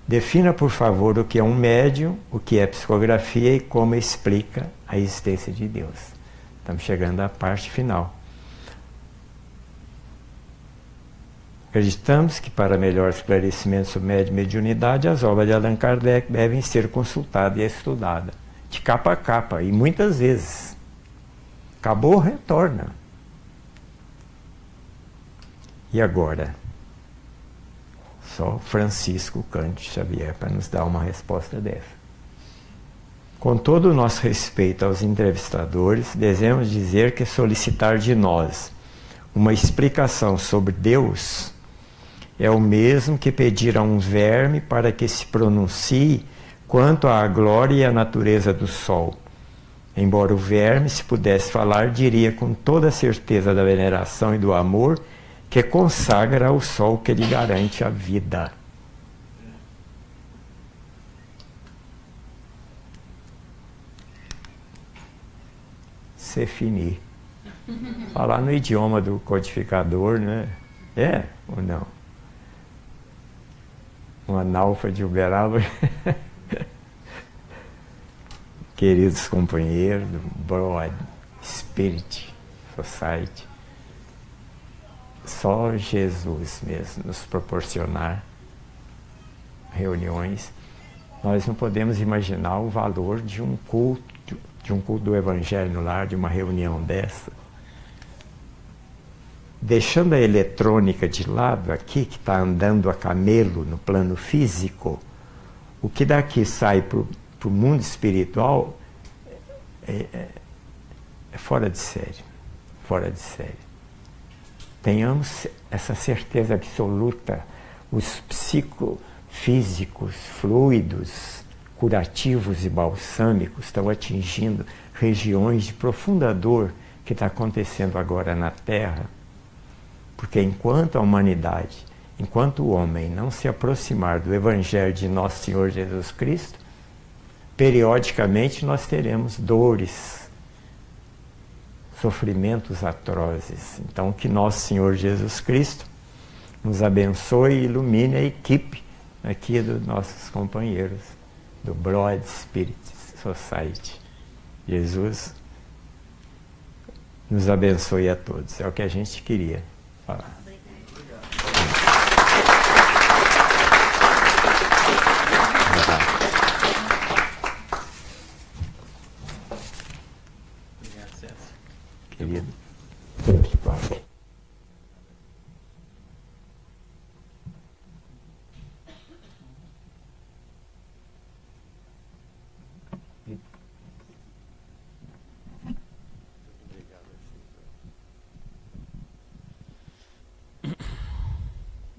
Defina, por favor, o que é um médium, o que é psicografia e como explica a existência de Deus. Estamos chegando à parte final. Acreditamos que, para melhor esclarecimento sobre mediunidade, as obras de Allan Kardec devem ser consultadas e estudadas, de capa a capa, e muitas vezes. Acabou, retorna. E agora? Só Francisco Cândido Xavier para nos dar uma resposta dessa. Com todo o nosso respeito aos entrevistadores, devemos dizer que solicitar de nós uma explicação sobre Deus é o mesmo que pedir a um verme para que se pronuncie quanto à glória e à natureza do sol. Embora o verme, se pudesse falar, diria com toda a certeza da veneração e do amor que consagra ao sol que lhe garante a vida. C'est fini. Falar no idioma do codificador, né? É ou não? Um analfa de Uberaba. Queridos companheiros do Broad Spirit Society, só Jesus mesmo nos proporcionar reuniões. Nós não podemos imaginar o valor de um culto do Evangelho no lar, de uma reunião dessa. Deixando a eletrônica de lado aqui, que está andando a camelo no plano físico, o que daqui sai para o mundo espiritual é fora de série. Fora de série. Tenhamos essa certeza absoluta. Os psicofísicos, fluidos, curativos e balsâmicos estão atingindo regiões de profunda dor que está acontecendo agora na Terra. Porque enquanto a humanidade, enquanto o homem não se aproximar do Evangelho de Nosso Senhor Jesus Cristo, periodicamente nós teremos dores, sofrimentos atrozes. Então, que Nosso Senhor Jesus Cristo nos abençoe e ilumine a equipe aqui dos nossos companheiros do Broad Spirit Society. Jesus nos abençoe a todos. É o que a gente queria falar.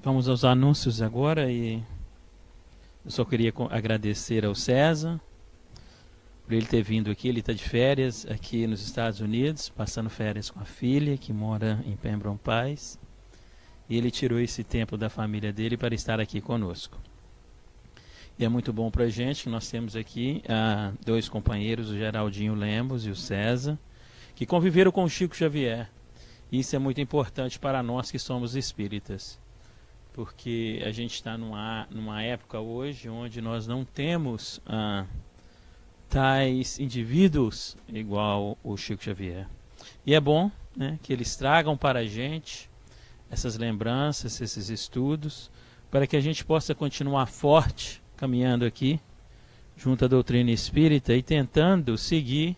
Vamos aos anúncios agora e eu só queria agradecer ao César por ele ter vindo aqui. Ele está de férias aqui nos Estados Unidos, passando férias com a filha que mora em Pembroke Pines, e ele tirou esse tempo da família dele para estar aqui conosco. E é muito bom para a gente que nós temos aqui dois companheiros, o Geraldinho Lemos e o César, que conviveram com o Chico Xavier. Isso é muito importante para nós que somos espíritas, porque a gente está numa época hoje onde nós não temos tais indivíduos igual o Chico Xavier. E é bom, né, que eles tragam para a gente essas lembranças, esses estudos, para que a gente possa continuar forte, caminhando aqui, junto à doutrina espírita e tentando seguir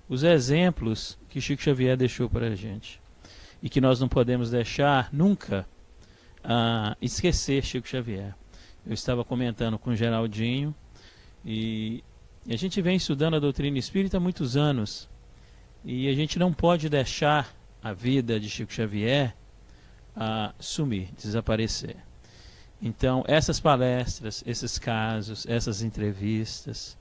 os exemplos que Chico Xavier deixou para a gente. E que nós não podemos deixar nunca esquecer Chico Xavier. Eu estava comentando com o Geraldinho e a gente vem estudando a doutrina espírita há muitos anos e a gente não pode deixar a vida de Chico Xavier sumir, desaparecer. Então, essas palestras, esses casos, essas entrevistas,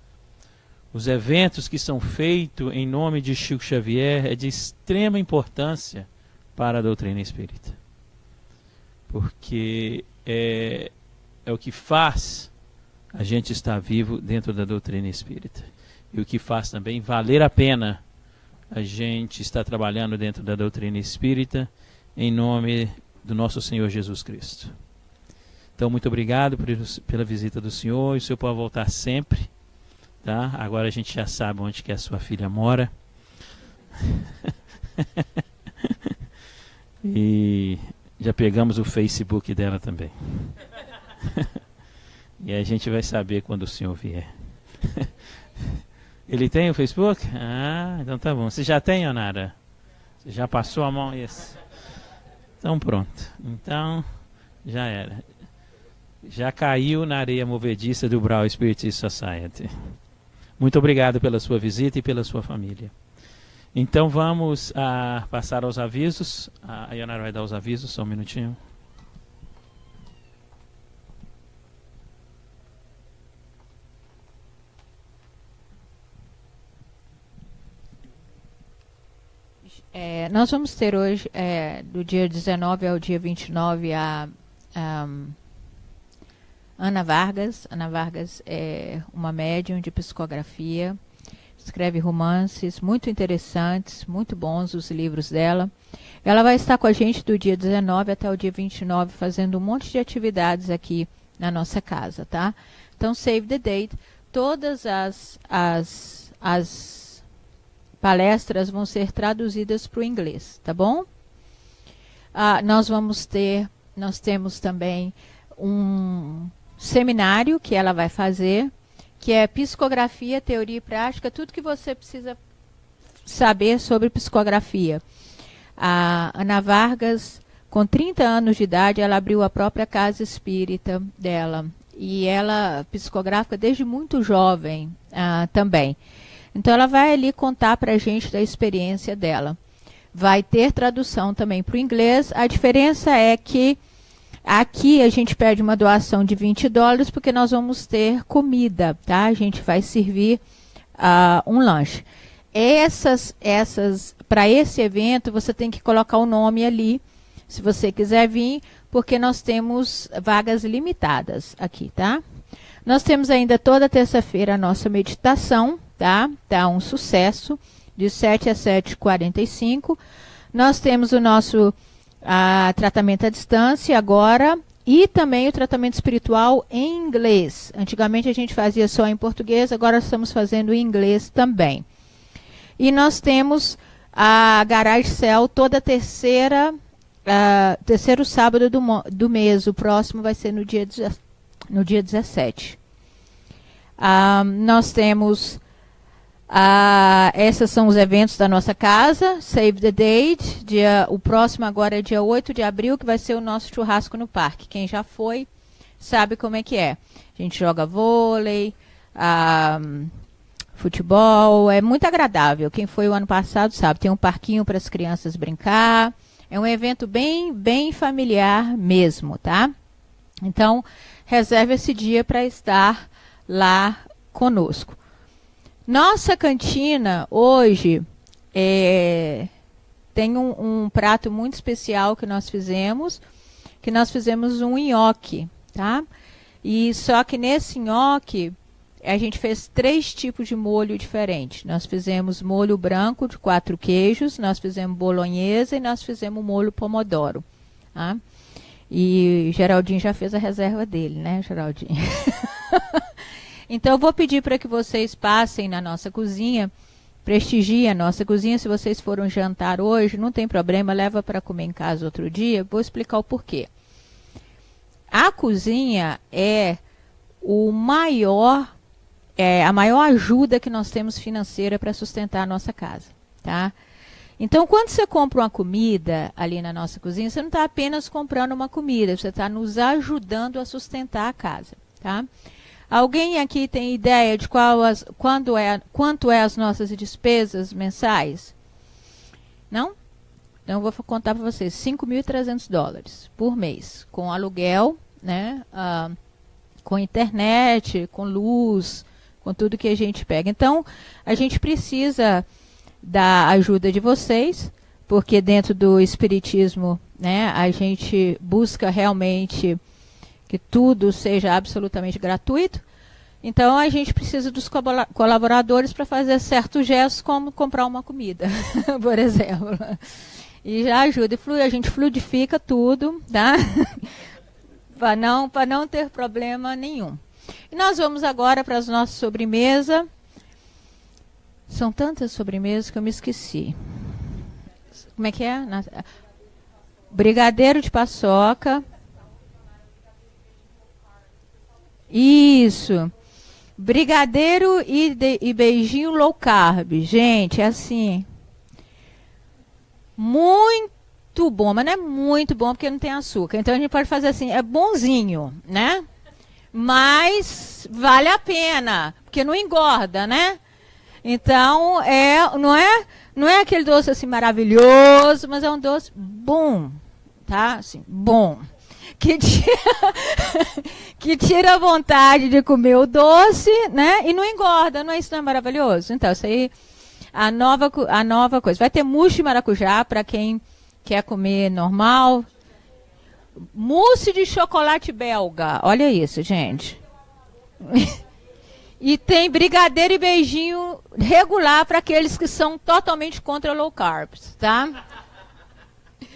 os eventos que são feitos em nome de Chico Xavier é de extrema importância para a doutrina espírita. Porque é o que faz a gente estar vivo dentro da doutrina espírita. E o que faz também valer a pena a gente estar trabalhando dentro da doutrina espírita em nome do nosso Senhor Jesus Cristo. Então, muito obrigado pela visita do senhor. E o senhor pode voltar sempre. Tá? Agora a gente já sabe onde que a sua filha mora. E já pegamos o Facebook dela também. E a gente vai saber quando o senhor vier. Ele tem o Facebook? Então tá bom. Você já tem, Onara? Você já passou a mão? Isso. Então pronto. Então já era. Já caiu na areia movediça do Brau Spiritist Society. Muito obrigado pela sua visita e pela sua família. Então vamos passar aos avisos. A Ionara vai dar os avisos, só um minutinho. Nós vamos ter hoje, do dia 19 ao dia 29, a Ana Vargas. Ana Vargas é uma médium de psicografia, escreve romances muito interessantes, muito bons os livros dela. Ela vai estar com a gente do dia 19 até o dia 29, fazendo um monte de atividades aqui na nossa casa, tá? Então, save the date. Todas as palestras vão ser traduzidas para o inglês, tá bom? Nós temos também um seminário que ela vai fazer, que é psicografia, teoria e prática, tudo que você precisa saber sobre psicografia. A Ana Vargas, com 30 anos de idade, ela abriu a própria casa espírita dela. E ela psicografa desde muito jovem também. Então ela vai ali contar para a gente da experiência dela. Vai ter tradução também para o inglês. A diferença é que aqui a gente pede uma doação de $20 porque nós vamos ter comida, tá? A gente vai servir um lanche. Para esse evento você tem que colocar o nome ali, se você quiser vir, porque nós temos vagas limitadas aqui, tá? Nós temos ainda toda terça-feira a nossa meditação, tá? Tá um sucesso, de 7 às 7h45. Nós temos o nosso tratamento à distância agora e também o tratamento espiritual em inglês. Antigamente a gente fazia só em português, agora estamos fazendo em inglês também. E nós temos a Garage Cell toda terceiro sábado do mês. O próximo vai ser no dia 17. Nós temos esses são os eventos da nossa casa. Save the date. O próximo agora é dia 8 de abril, que vai ser o nosso churrasco no parque. Quem já foi sabe como é que é. A gente joga vôlei, futebol, é muito agradável. Quem foi o ano passado sabe. Tem um parquinho para as crianças brincar. É um evento bem familiar mesmo, tá? Então, reserve esse dia para estar lá conosco. Nossa cantina hoje tem um prato muito especial que nós fizemos um nhoque, tá? E só que nesse nhoque a gente fez 3 tipos de molho diferentes. Nós fizemos molho branco de 4 queijos, nós fizemos bolonhesa e nós fizemos molho pomodoro, tá? E Geraldinho já fez a reserva dele, né, Geraldinho? Então eu vou pedir para que vocês passem na nossa cozinha, prestigiem a nossa cozinha. Se vocês foram jantar hoje, não tem problema, leva para comer em casa outro dia. Vou explicar o porquê. A cozinha é a maior ajuda que nós temos financeira para sustentar a nossa casa, tá? Então, quando você compra uma comida ali na nossa cozinha, você não está apenas comprando uma comida, você está nos ajudando a sustentar a casa, tá? Alguém aqui tem ideia de quanto é as nossas despesas mensais? Não? Então, eu vou contar para vocês. $5.300 por mês, com aluguel, né? Com internet, com luz, com tudo que a gente pega. Então, a gente precisa da ajuda de vocês, porque dentro do espiritismo, né, a gente busca realmente que tudo seja absolutamente gratuito. Então, a gente precisa dos colaboradores para fazer certos gestos, como comprar uma comida, por exemplo. E já ajuda. A gente fluidifica tudo, tá? para não ter problema nenhum. E nós vamos agora para as nossas sobremesas. São tantas sobremesas que eu me esqueci. Como é que é? Brigadeiro de paçoca. Isso. Brigadeiro e beijinho low carb. Gente, é assim. Muito bom, mas não é muito bom porque não tem açúcar. Então a gente pode fazer assim, é bonzinho, né? Mas vale a pena, porque não engorda, né? Então, não é aquele doce assim maravilhoso, mas é um doce bom, tá? Assim, bom. Que tira a vontade de comer o doce, né? E não engorda, isso não é maravilhoso? Então, isso aí, a nova coisa. Vai ter mousse de maracujá para quem quer comer normal. Mousse de chocolate belga. Olha isso, gente. E tem brigadeiro e beijinho regular para aqueles que são totalmente contra low carbs, tá?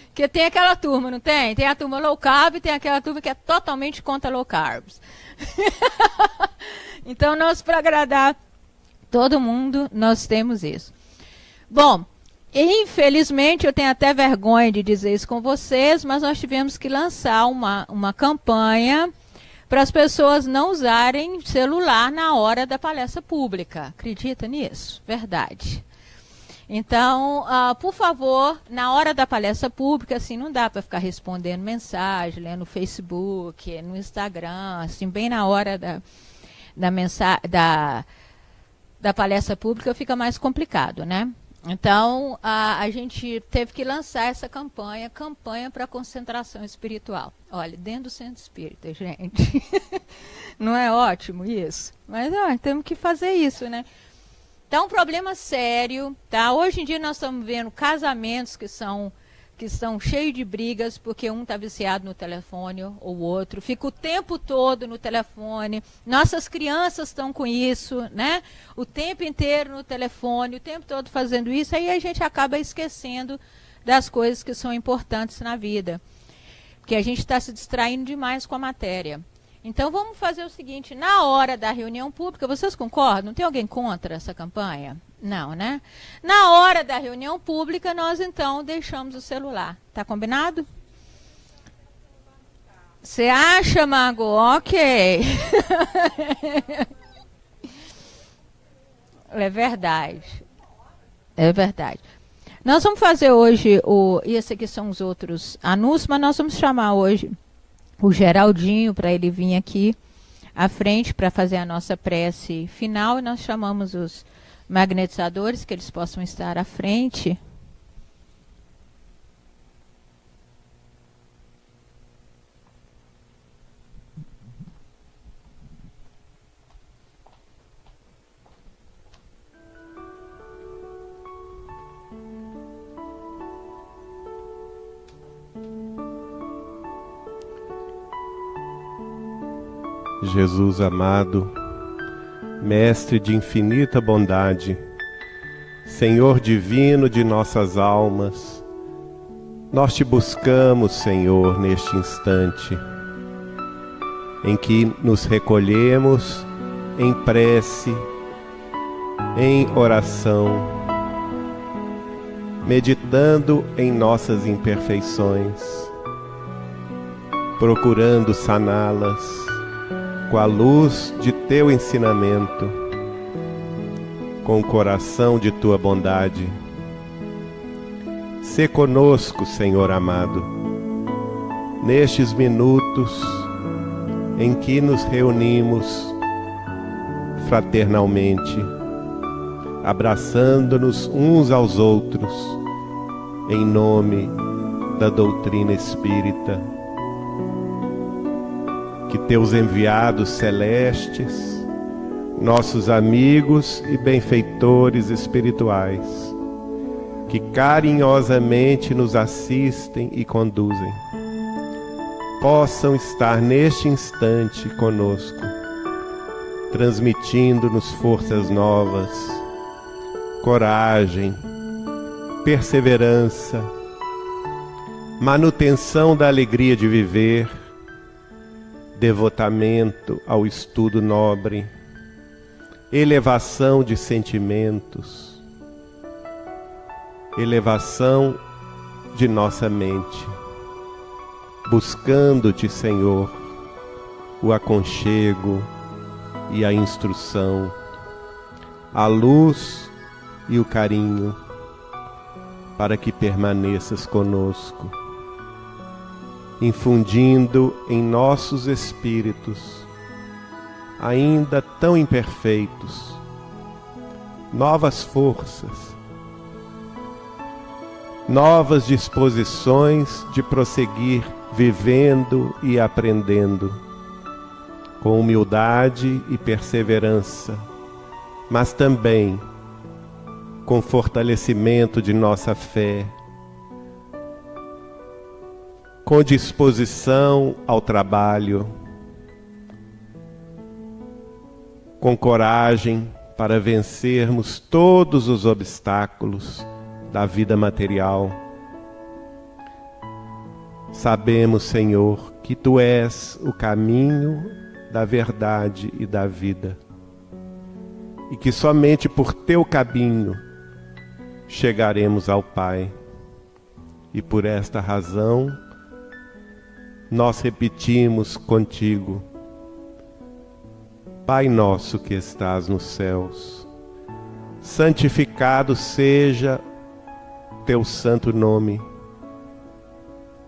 Porque tem aquela turma, não tem? Tem a turma low carb e tem aquela turma que é totalmente contra low carbs. Então, para agradar todo mundo, nós temos isso. Bom, infelizmente, eu tenho até vergonha de dizer isso com vocês, mas nós tivemos que lançar uma campanha para as pessoas não usarem celular na hora da palestra pública. Acredita nisso? Verdade. Então, por favor, na hora da palestra pública, assim, não dá para ficar respondendo mensagem, lendo no Facebook, no Instagram, assim, bem na hora da palestra pública fica mais complicado, né? Então, a gente teve que lançar essa campanha para concentração espiritual. Olha, dentro do centro espírita, gente. Não é ótimo isso? Mas temos que fazer isso, né? Então, um problema sério, tá? Hoje em dia nós estamos vendo casamentos que são cheios de brigas porque um está viciado no telefone ou o outro, fica o tempo todo no telefone. Nossas crianças estão com isso, né? O tempo inteiro no telefone, o tempo todo fazendo isso, aí a gente acaba esquecendo das coisas que são importantes na vida. Porque a gente está se distraindo demais com a matéria. Então, vamos fazer o seguinte, na hora da reunião pública, vocês concordam? Tem alguém contra essa campanha? Não, né? Na hora da reunião pública, nós, então, deixamos o celular. Tá combinado? Você acha, Mago? Ok. É verdade. É verdade. Nós vamos fazer hoje, esse aqui são os outros anúncios, mas nós vamos chamar hoje o Geraldinho para ele vir aqui à frente para fazer a nossa prece final. E nós chamamos os magnetizadores, que eles possam estar à frente. Jesus amado, Mestre de infinita bondade, Senhor divino de nossas almas, nós te buscamos, Senhor, neste instante, em que nos recolhemos em prece, em oração, meditando em nossas imperfeições, procurando saná-las com a luz de teu ensinamento, com o coração de tua bondade. Sê conosco, Senhor amado, nestes minutos em que nos reunimos fraternalmente, abraçando-nos uns aos outros, em nome da doutrina espírita. Que teus enviados celestes, nossos amigos e benfeitores espirituais, que carinhosamente nos assistem e conduzem, possam estar neste instante conosco, transmitindo-nos forças novas, coragem, perseverança, manutenção da alegria de viver, devotamento ao estudo nobre, elevação de sentimentos, elevação de nossa mente, buscando-te, Senhor, o aconchego e a instrução, a luz e o carinho, para que permaneças conosco, infundindo em nossos espíritos, ainda tão imperfeitos, novas forças, novas disposições de prosseguir vivendo e aprendendo, com humildade e perseverança, mas também com fortalecimento de nossa fé, com disposição ao trabalho, com coragem para vencermos todos os obstáculos da vida material. Sabemos, Senhor, que Tu és o caminho da verdade e da vida, e que somente por Teu caminho chegaremos ao Pai. E por esta razão, nós repetimos contigo: Pai nosso que estás nos céus, santificado seja teu santo nome.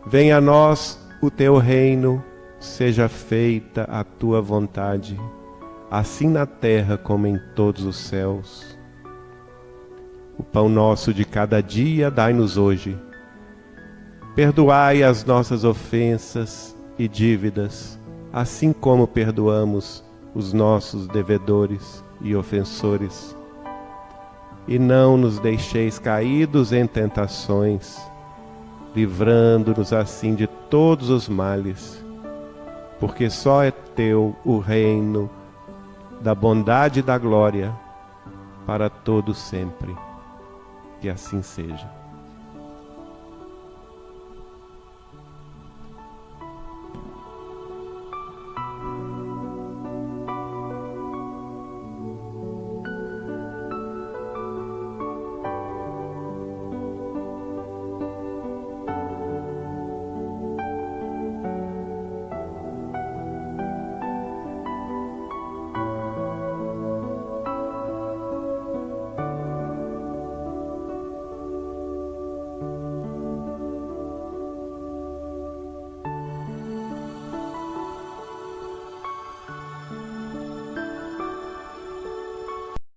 Venha a nós o teu reino, seja feita a tua vontade, assim na terra como em todos os céus. O pão nosso de cada dia dai-nos hoje. Perdoai as nossas ofensas e dívidas, assim como perdoamos os nossos devedores e ofensores. E não nos deixeis caídos em tentações, livrando-nos assim de todos os males, porque só é teu o reino da bondade e da glória para todo sempre. Que assim seja.